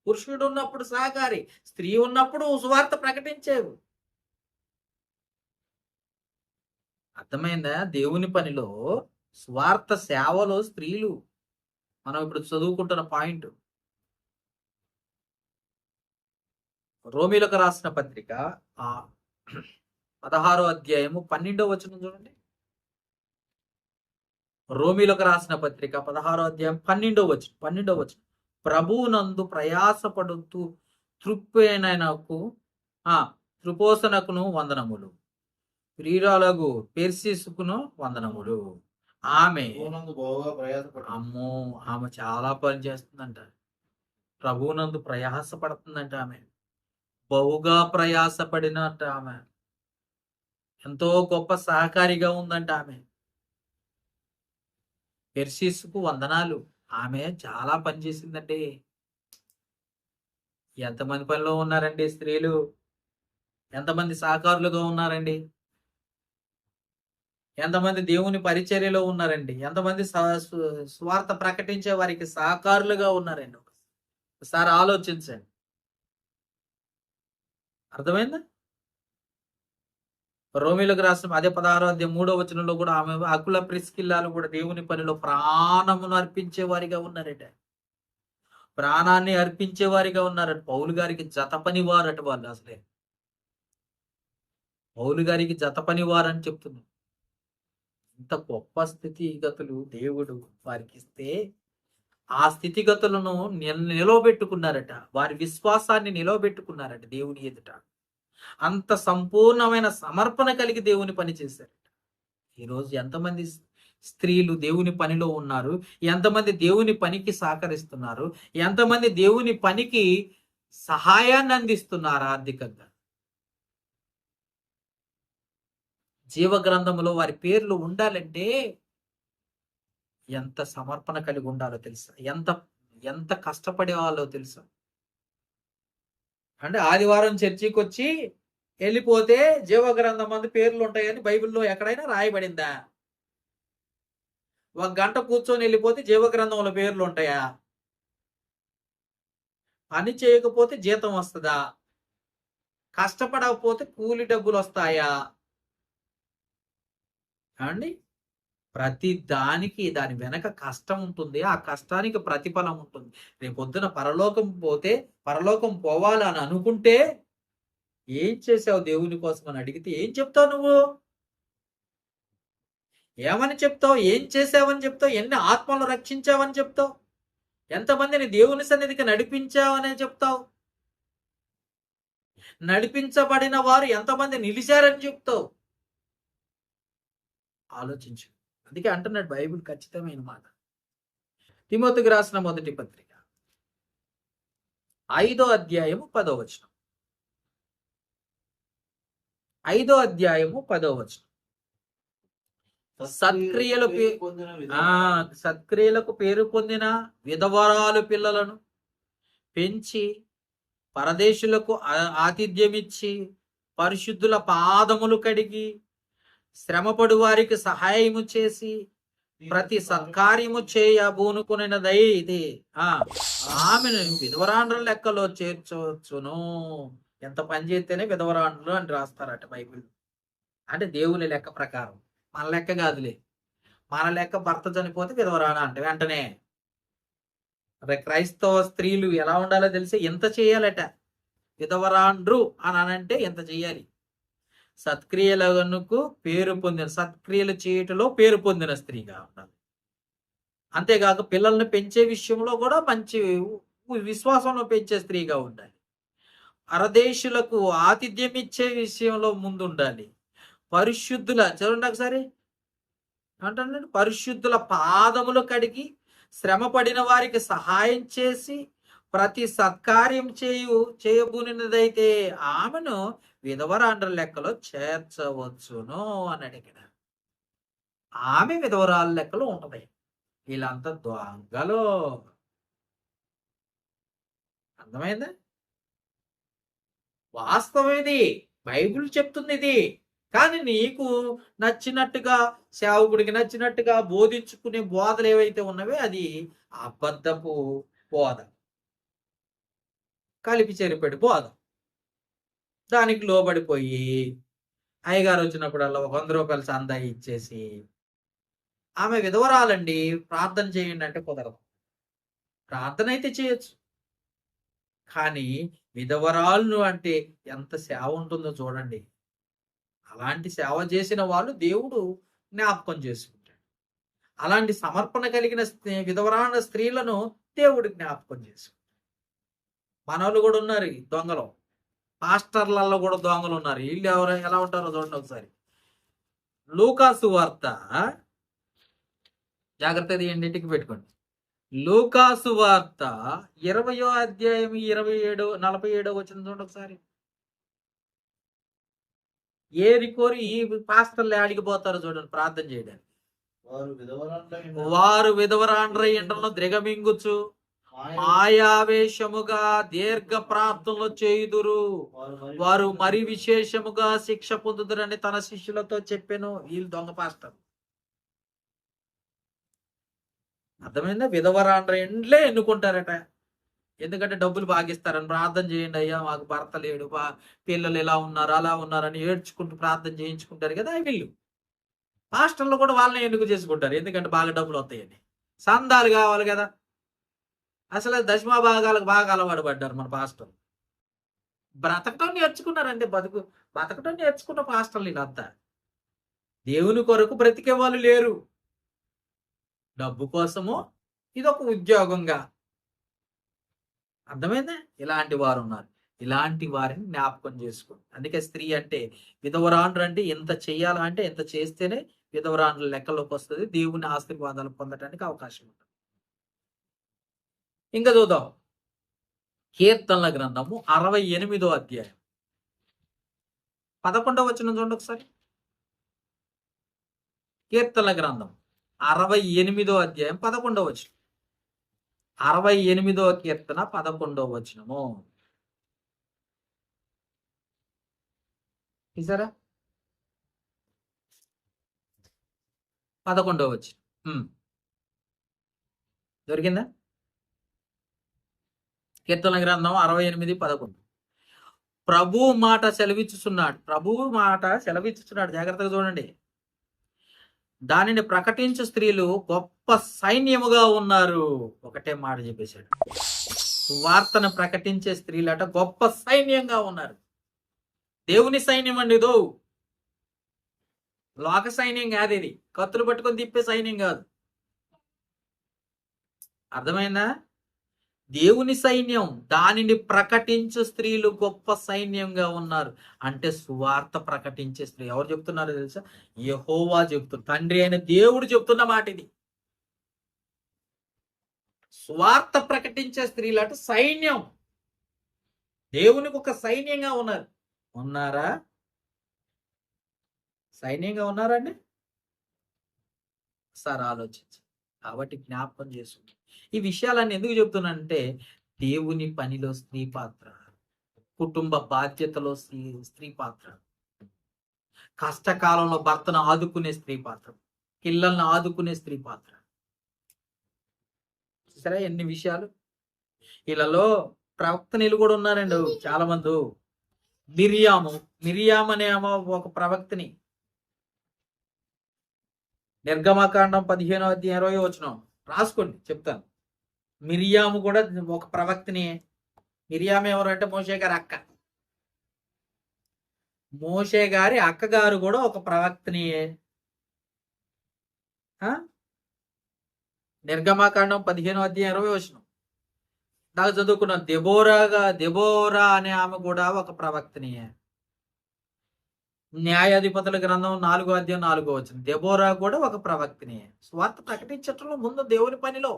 పురుషుడు ఉన్నప్పుడు సహకారి, స్త్రీ ఉన్నప్పుడు సువార్త ప్రకటించేవు. అర్థమైందా? దేవుని పనిలో స్వార్థ సేవలో స్త్రీలు. మనం ఇప్పుడు చదువుకుంటున్న పాయింట్. రోమీలకు రాసిన పత్రిక 16వ అధ్యాయము 12వ వచనం చూడండి. రోమీలకు రాసిన పత్రిక 16వ అధ్యాయం 12వ వచనం. ప్రభువునందు ప్రయాసపడుతూ తృప్తైనకు త్రిపోసనకును వందనములు, ప్రియురాలగు పెర్సిస్కును వందనములు. ఆమె అమ్మో, ఆమె చాలా పని చేస్తుందంట. ప్రభువునందు ప్రయాసపడుతుందంట. ఆమె బహుగా ప్రయాసపడినట్ట. ఆమె ఎంతో గొప్ప సహకారిగా ఉందంట. ఆమె పెర్సిస్కు వందనాలు. ఆమె చాలా పని చేసిందండి. ఎంతమంది పనిలో ఉన్నారండి స్త్రీలు? ఎంతమంది సహకారులుగా ఉన్నారండి? ఎంతమంది దేవుని పరిచర్యలో ఉన్నారండి? ఎంతమంది స్వార్థ ప్రకటించే వారికి సహకారులుగా ఉన్నారండి? ఒకసారి ఆలోచించండి. అర్థమైందా? రోమీలకు రాసిన అదే 16వ అధ్యాయం 3వ వచనంలో కూడా ఆమె అకుల ప్రిస్కిల్లాలు కూడా దేవుని పనిలో ప్రాణమును అర్పించే వారిగా ఉన్నారట. ప్రాణాన్ని అర్పించే వారిగా ఉన్నారట. పౌలు గారికి జత పనివారట వాళ్ళు. అసలే పౌలు గారికి జత పనివారు అని చెప్తున్నారు. ఇంత గొప్ప స్థితిగతులు దేవుడు వారికి ఇస్తే ఆ స్థితిగతులను నిలవబెట్టుకున్నారట. వారి విశ్వాసాన్ని నిలవబెట్టుకున్నారట దేవుని ఎదుట. అంత సంపూర్ణమైన సమర్పణ కలిగి దేవుని పని చేశారట. ఈరోజు ఎంతమంది స్త్రీలు దేవుని పనిలో ఉన్నారు? ఎంతమంది దేవుని పనికి సహకరిస్తున్నారు? ఎంతమంది దేవుని పనికి సహాయాన్ని అందిస్తున్నారు ఆర్థికంగా? జీవ గ్రంథంలో వారి పేర్లు ఉండాలంటే ఎంత సమర్పణ కలిగి ఉండాలో తెలుసా? ఎంత కష్టపడే వాళ్ళో తెలుసా? అంటే ఆదివారం చర్చికి వచ్చి వెళ్ళిపోతే జీవ గ్రంథం మంది పేర్లు ఉంటాయని బైబిల్లో ఎక్కడైనా రాయబడిందా? 1 గంట కూర్చొని వెళ్ళిపోతే జీవ గ్రంథంలో పేర్లు ఉంటాయా? పని చేయకపోతే జీతం వస్తుందా? కష్టపడకపోతే కూలి డబ్బులు వస్తాయా అండి? ప్రతి దానికి దాని వెనక కష్టం ఉంటుంది. ఆ కష్టానికి ప్రతిఫలం ఉంటుంది. రేపొద్దున పరలోకం పోవాలని అనుకుంటే ఏం చేసావు దేవుని కోసం అని అడిగితే ఏం చెప్తావు? నువ్వు ఏమని చెప్తావు? ఏం చేసావని చెప్తావు? ఎన్ని ఆత్మలు రక్షించావని చెప్తావు? ఎంతమందిని దేవుని సన్నిధికి నడిపించావనే చెప్తావు? నడిపించబడిన వారు ఎంతమంది నిలిచారని చెప్తావు? ఆలోచించు. అందుకే అంటున్నాడు బైబిల్ ఖచ్చితమైన మాట. తిమోతికి రాసిన మొదటి పత్రిక 5వ అధ్యాయము 10వ వచనం. 5వ అధ్యాయము 10వ వచనం. సత్క్రియలకు పేరు పొందిన విధవరాలు పిల్లలను పెంచి పరదేశులకు ఆతిథ్యమిచ్చి పరిశుద్ధుల పాదములు కడిగి శ్రమపడు వారికి సహాయము చేసి ప్రతి సత్కార్యము చేయబూనుకున్నదై ఇది ఆమెను విధవరాండ్రుల లెక్కలో చేర్చవచ్చును. ఎంత పని చేస్తేనే విధవరాండ్రులు అని రాస్తారట బైబిల్. అంటే దేవుని లెక్క ప్రకారం, మన లెక్క కాదులే. మన లెక్క భర్త చనిపోతే విధవరాణ అంటే వెంటనే. క్రైస్తవ స్త్రీలు ఎలా ఉండాలో తెలిసి ఎంత చేయాలట. విధవరాండ్రు అని అనంటే ఎంత చేయాలి? సత్క్రియలకు పేరు పొందిన, సత్క్రియలు చేయటంలో పేరు పొందిన స్త్రీగా ఉండాలి. అంతేకాక పిల్లల్ని పెంచే విషయంలో కూడా మంచి విశ్వాసంలో పెంచే స్త్రీగా ఉండాలి. పరదేశులకు ఆతిథ్యం ఇచ్చే విషయంలో ముందు ఉండాలి. పరిశుద్ధుల, చూడండి ఒకసారి అంటే పరిశుద్ధుల పాదములు కడిగి శ్రమ పడిన వారికి సహాయం చేసి ప్రతి సత్కార్యం చేయబూనినదైతే ఆమెను విధవరాండ్ర లెక్కలో చేర్చవచ్చును అని అడిగాడు. ఆమె విధవరాల లెక్కలో ఉంటది. వీళ్ళంతా దొంగలు. అర్థమైందా? వాస్తవం ఇది, బైబిల్ చెప్తుంది ఇది. కానీ నీకు నచ్చినట్టుగా, సేవకుడికి నచ్చినట్టుగా బోధించుకునే బోధలు ఏవైతే ఉన్నవో అది అబద్ధపు బోధ, కలిపి చెరిపెడి బోధ. దానికి లోబడిపోయి అయ్యగారు వచ్చినప్పుడల్లా ఒక 100 రూపాయలు చందా ఇచ్చేసి ఆమె విధవరాలండి ప్రార్థన చేయండి అంటే కుదరదు. ప్రార్థన అయితే చేయొచ్చు, కానీ విధవరాలను అంటే ఎంత సేవ ఉంటుందో చూడండి. అలాంటి సేవ చేసిన వాళ్ళు దేవుడు జ్ఞాపకం చేసుకుంటాడు. అలాంటి సమర్పణ కలిగిన విధవరాల స్త్రీలను దేవుడు జ్ఞాపకం చేసుకుంటాడు. మనోళ్ళు కూడా ఉన్నారు ఈ దొంగలు, పాస్టర్లలో కూడా దొంగలు ఉన్నారు. వీళ్ళు ఎవరు ఎలా ఉంటారో చూడండి ఒకసారి. లూకాసు వార్త, జాగ్రత్త తీయండి, ఇంటికి పెట్టుకోండి. లూకాసు వార్త 20వ అధ్యాయం 47 వచ్చింది చూడండి ఒకసారి. ఏరికోరి ఈ పాస్టర్లు ఆడిగిపోతారు చూడండి ప్రార్థన చేయడానికి. వారు విధవరాండ్ర ఎండలో ద్రిగమింగుచు మాయావేశముగా దీర్ఘ ప్రార్థనలు చేయుదురు, వారు మరి విశేషముగా శిక్ష పొందుదురని తన శిష్యులతో చెప్పాను. వీళ్ళు దొంగ పాస్టర్. అర్థమైందా? విధవరాండ్ర ఎండ్లే ఎన్నుకుంటారట. ఎందుకంటే డబ్బులు బాగిస్తారని. ప్రార్థన చేయండి అయ్యా, మాకు భర్త లేడు, పిల్లలు ఎలా ఉన్నారు అలా ఉన్నారని ఏడ్చుకుంటూ ప్రార్థన చేయించుకుంటారు కదా వీళ్ళు. పాస్టర్లు కూడా వాళ్ళని ఎన్నుక చేసుకుంటారు, ఎందుకంటే బాగా డబ్బులు వస్తాయని. సందాలు కావాలి కదా. అసలు దశమా భాగాలకు బాగా అలవాటు పడ్డారు మన పాస్టర్లు. బ్రతకటం నేర్చుకున్నారంటే, బతకటం నేర్చుకున్న పాస్టర్లు వీళ్ళంతా. దేవుని కొరకు బ్రతికే వాళ్ళు లేరు, డబ్బు కోసము ఇదొక ఉద్యోగంగా. అర్థమైందా? ఇలాంటి వారు ఉన్నారు. ఇలాంటి వారిని జ్ఞాపకం చేసుకోండి. అందుకే స్త్రీ అంటే, విధవరాండ్రు అంటే ఎంత చెయ్యాలంటే ఎంత చేస్తేనే విధవరాండ్రుల లెక్కలోకి వస్తుంది, దేవుని ఆశీర్వాదాలు పొందడానికి అవకాశం ఉంటుంది. ఇంకా చూద్దాం, కీర్తనల గ్రంథము 68వ అధ్యాయం 11వ వచనం చూడండి ఒకసారి. కీర్తనల గ్రంథం 68వ అధ్యాయం 11వ వచనం. 68వ కీర్తన 11వ వచనము చూసారా? 11వ వచనం దొరికిందా? కీర్తన గ్రంథం 68:11. ప్రభువు మాట సెలవిచ్చుచున్నాడు. ప్రభువు మాట సెలవిచ్చుచున్నాడు, జాగ్రత్తగా చూడండి. దానిని ప్రకటించు స్త్రీలు గొప్ప సైన్యముగా ఉన్నారు. ఒకటే మాట చెప్పేశాడు. వార్తను ప్రకటించే స్త్రీలట గొప్ప సైన్యంగా ఉన్నారు. దేవుని సైన్యం అండి ఇదో, లోక సైన్యం కాదు ఇది. కత్తులు పట్టుకొని తిప్పే సైన్యం కాదు. అర్థమైందా? దేవుని సైన్యం, దానిని ప్రకటించు స్త్రీలు గొప్ప సైన్యంగా ఉన్నారు. అంటే సువార్త ప్రకటించే స్త్రీ ఎవరు చెప్తున్నారో తెలుసా? యెహోవా చెప్తున్నారు. తండ్రి అయిన దేవుడు చెప్తున్న మాట ఇది. సువార్త ప్రకటించే స్త్రీలు అంటే సైన్యం, దేవునికి ఒక సైన్యంగా ఉన్నారు. ఉన్నారా? సైన్యంగా ఉన్నారండి? సార్ ఆలోచించు. కాబట్టి జ్ఞాపకం చేసుకుంటాం. ఈ విషయాలన్నీ ఎందుకు చెప్తున్నానంటే, దేవుని పనిలో స్త్రీ పాత్ర, కుటుంబ బాధ్యతలో స్త్రీ పాత్ర, కష్టకాలంలో భర్తను ఆదుకునే స్త్రీ పాత్ర, పిల్లల్ని ఆదుకునే స్త్రీ పాత్ర. సరే, ఎన్ని విషయాలు. వీళ్ళలో ప్రవక్తనీలు కూడా ఉన్నారండి చాలా మంది. మిరియాము అనే ఒక ప్రవక్తని. నిర్గమకాండం 15వ అధ్యాయం 20వ వచనం రాసుకోండి, చెప్తాను. మిరియాము కూడా ఒక ప్రవక్తని. మిరియాము ఎవరు అంటే మోషే గారి అక్క. మోషే గారి అక్కగారు కూడా ఒక ప్రవక్తని. నిర్గమకాండం 15వ అధ్యాయం 20వ వచనం దాకా చదువుకున్నాం. దెబోరా అనే ఆమె కూడా ఒక ప్రవక్తని. న్యాయాధిపతుల గ్రంథం 4వ అధ్యాయం 4వ వచనం. దెబోరా కూడా ఒక ప్రవక్తని. స్వార్థ ప్రకటించటంలో ముందు దేవుని పనిలో.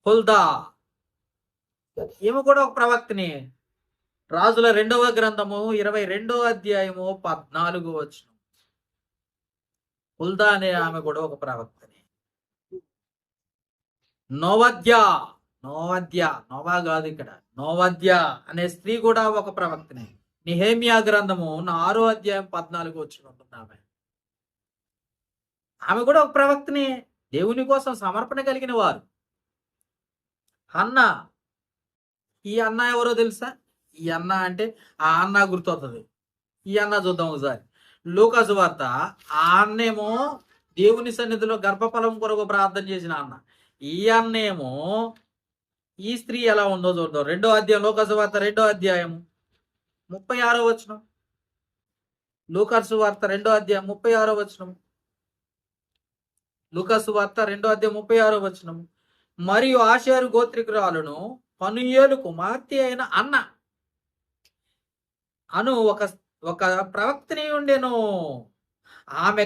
హుల్దా ఈమె కూడా ఒక ప్రవక్తని. రాజుల 2వ గ్రంథము 22వ అధ్యాయము 14వ వచనం. హుల్దా అనే ఆమె కూడా ఒక ప్రవక్తనే. నోవద్య నోవా కాదు ఇక్కడ, నోవద్య అనే స్త్రీ కూడా ఒక ప్రవక్తనే. నెహెమ్యా గ్రంథము 6వ అధ్యాయం 14వ వచనం ఉంటుంది ఆమె. ఆమె కూడా ఒక ప్రవక్తనే, దేవుని కోసం సమర్పణ కలిగిన వారు. అన్న, ఈ అన్న ఎవరో తెలుసా? ఈ అన్న అంటే ఆ అన్న గుర్తవుతుంది. ఈ అన్న చూద్దాం ఒకసారి. లూకాసు వార్త. ఆ అన్నేమో దేవుని సన్నిధిలో గర్భఫలం కొరకు ప్రార్థన చేసిన అన్న. ఈ అన్నేమో ఈ స్త్రీ ఎలా ఉందో చూద్దాం. 2వ అధ్యాయం, లూకాసు వార్త 2వ అధ్యాయం 36వ వచనం. లూకాసు వార్త 2వ అధ్యాయం 36వ వచనం. లూకాసు వార్త 2వ అధ్యాయం 36వ వచనం. మరియు ఆషేరు గోత్రికురాలును పనుయేలు కుమార్తె అయిన అన్న అను ఒక ప్రవక్తని ఉండెను. ఆమె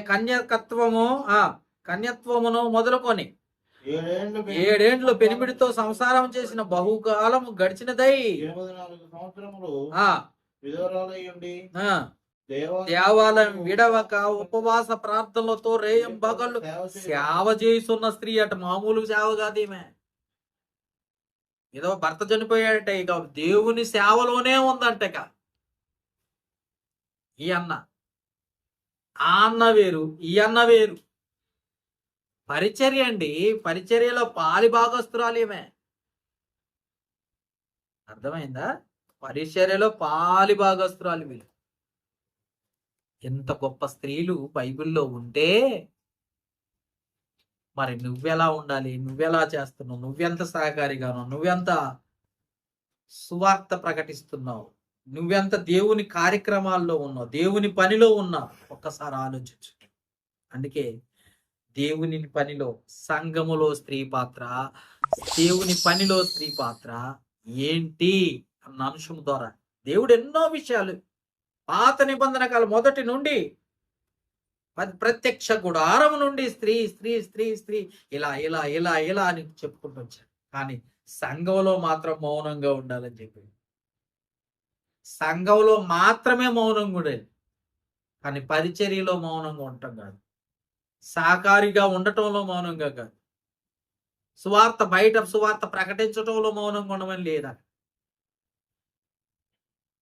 కన్యత్వమును మొదలుకొని 7 ఏండ్లు పెనిమిడితో సంసారం చేసిన బహుకాలము గడిచినదై 24 సంవత్సరములు ఆ విధవరాలై ఉండి దేవాలయం విడవక ఉపవాస ప్రార్థనలతో రేయం పగళ్ళు సేవ చేస్తున్న స్త్రీ అట. మామూలు సేవ కాదు ఈమె. ఏదో భర్త చనిపోయాడట, ఇక దేవుని సేవలోనే ఉందంట. ఇక ఈ అన్న, ఆ అన్న వేరు, ఈ అన్న వేరు. పరిచర్య అండి, పరిచర్యలో పాలి భాగస్తురాలు ఈమె. అర్థమైందా? పరిచర్యలో పాలి భాగస్తురాలు వీళ్ళు. ఎంత గొప్ప స్త్రీలు బైబిల్లో ఉంటే మరి నువ్వెలా ఉండాలి? నువ్వెలా చేస్తున్నావు? నువ్వెంత సహకారిగాను? నువ్వెంత సువార్త ప్రకటిస్తున్నావు? నువ్వెంత దేవుని కార్యక్రమాల్లో ఉన్నావు? దేవుని పనిలో ఉన్నావు? ఒక్కసారి ఆలోచించు. అందుకే దేవుని పనిలో, సంఘములో స్త్రీ పాత్ర, దేవుని పనిలో స్త్రీ పాత్ర ఏంటి అన్న అంశం ద్వారా దేవుడు ఎన్నో విషయాలు పాత నిబంధన కాలం మొదటి నుండి ప్రత్యక్ష గుడారం నుండి స్త్రీ స్త్రీ స్త్రీ స్త్రీ ఇలా ఇలా ఇలా ఇలా అని చెప్పుకుంటూ వచ్చాడు. కానీ సంఘంలో మాత్రం మౌనంగా ఉండాలని చెప్పి, సంఘంలో మాత్రమే మౌనంగా ఉండేది. కానీ పరిచర్యలో మౌనంగా ఉండటం కాదు, సహకారిగా ఉండటంలో మౌనంగా కాదు, సువార్త బయట సువార్త ప్రకటించటంలో మౌనంగా ఉండమని లేదా?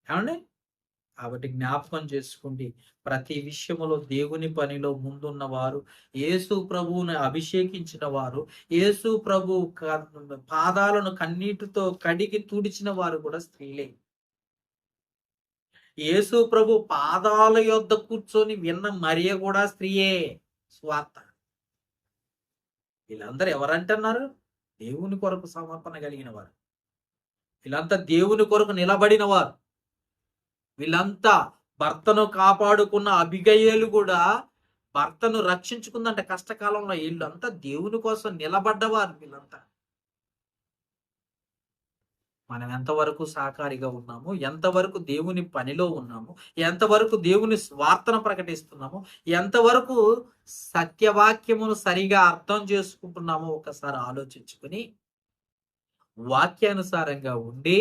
ఏమండి? కాబట్టి జ్ఞాపకం చేసుకోండి, ప్రతి విషయములో దేవుని పనిలో ముందున్న వారు, యేసు ప్రభువుని అభిషేకించిన వారు, యేసు ప్రభు పాదాలను కన్నీటితో కడిగి తుడిచిన వారు కూడా స్త్రీలే. యేసు ప్రభు పాదాల యొద్ద కూర్చొని విన్న మరియ కూడా స్త్రీయే. స్వార్థ. వీళ్ళందరూ ఎవరంటున్నారు? దేవుని కొరకు సమర్పణ కలిగిన వారు. వీళ్ళంతా దేవుని కొరకు నిలబడిన వారు. వీళ్ళంతా భర్తను కాపాడుకున్న అబిగయేలు కూడా భర్తను రక్షించుకుందంట కష్టకాలంలో. వీళ్ళంతా దేవుని కోసం నిలబడ్డవారు. వీళ్ళంతా మనం ఎంతవరకు సహకారిగా ఉన్నాము, ఎంతవరకు దేవుని పనిలో ఉన్నాము, ఎంతవరకు దేవుని స్వార్థను ప్రకటిస్తున్నాము, ఎంతవరకు సత్యవాక్యమును సరిగా అర్థం చేసుకుంటున్నామో ఒకసారి ఆలోచించుకుని వాక్యానుసారంగా ఉండి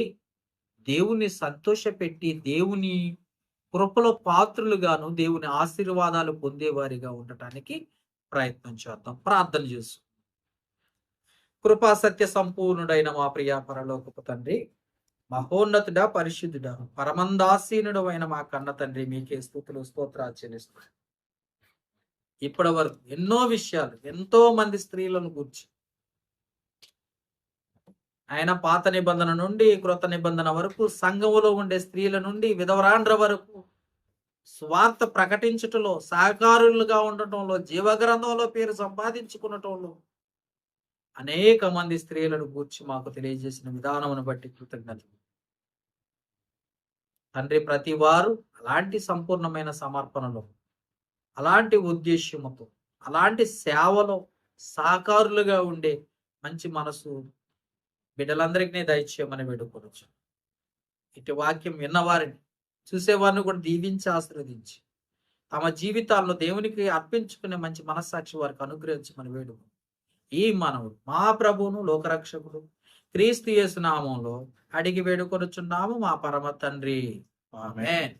దేవుని సంతోషపెట్టి దేవుని కృపలో పాత్రులుగాను దేవుని ఆశీర్వాదాలు పొందేవారిగా ఉండటానికి ప్రయత్నం చేద్దాం. ప్రార్థన చేస్తాం. కృపా సత్య సంపూర్ణుడైన మా ప్రియ పరలోకపు తండ్రి, మహోన్నతుడా, పరిశుద్ధుడా, పరమందాసీనుడు అయిన మా కన్న తండ్రి, మీకే స్తుతులు స్తోత్రాలు చెల్లిస్తున్నాం. ఇప్పటి వరకు ఎన్నో విషయాలు, ఎంతో మంది స్త్రీలను గురించి ఆయన పాత నిబంధన నుండి కృత నిబంధన వరకు, సంఘములో ఉండే స్త్రీల నుండి విధవరాండ్ర వరకు స్వార్థ ప్రకటించటంలో, సహకారులుగా ఉండటంలో, జీవగ్రంథంలో పేరు సంపాదించుకునటంలో అనేక మంది స్త్రీలను గూర్చి మాకు తెలియజేసిన విధానమును బట్టి కృతజ్ఞతలు తండ్రి. ప్రతి వారు అలాంటి సంపూర్ణమైన సమర్పణలో, అలాంటి ఉద్దేశ్యముతో, అలాంటి సేవలో సహకారులుగా ఉండే మంచి మనసు బిడ్డలందరికీ దయచేయమని వేడుకోవచ్చు. ఇటు వాక్యం విన్నవారిని, చూసేవారిని కూడా దీవించి ఆశీర్వదించి తమ జీవితాలను దేవునికి అర్పించుకునే మంచి మనస్సాక్షి వారికి అనుగ్రహించమని వేడుకు ఈ మనవుడు మా ప్రభువును, లోకరక్షకుడు, క్రీస్తు యేసు నామంలో అడిగి వేడుకొనుచున్నాము మా పరమ తండ్రి. ఆమేన్.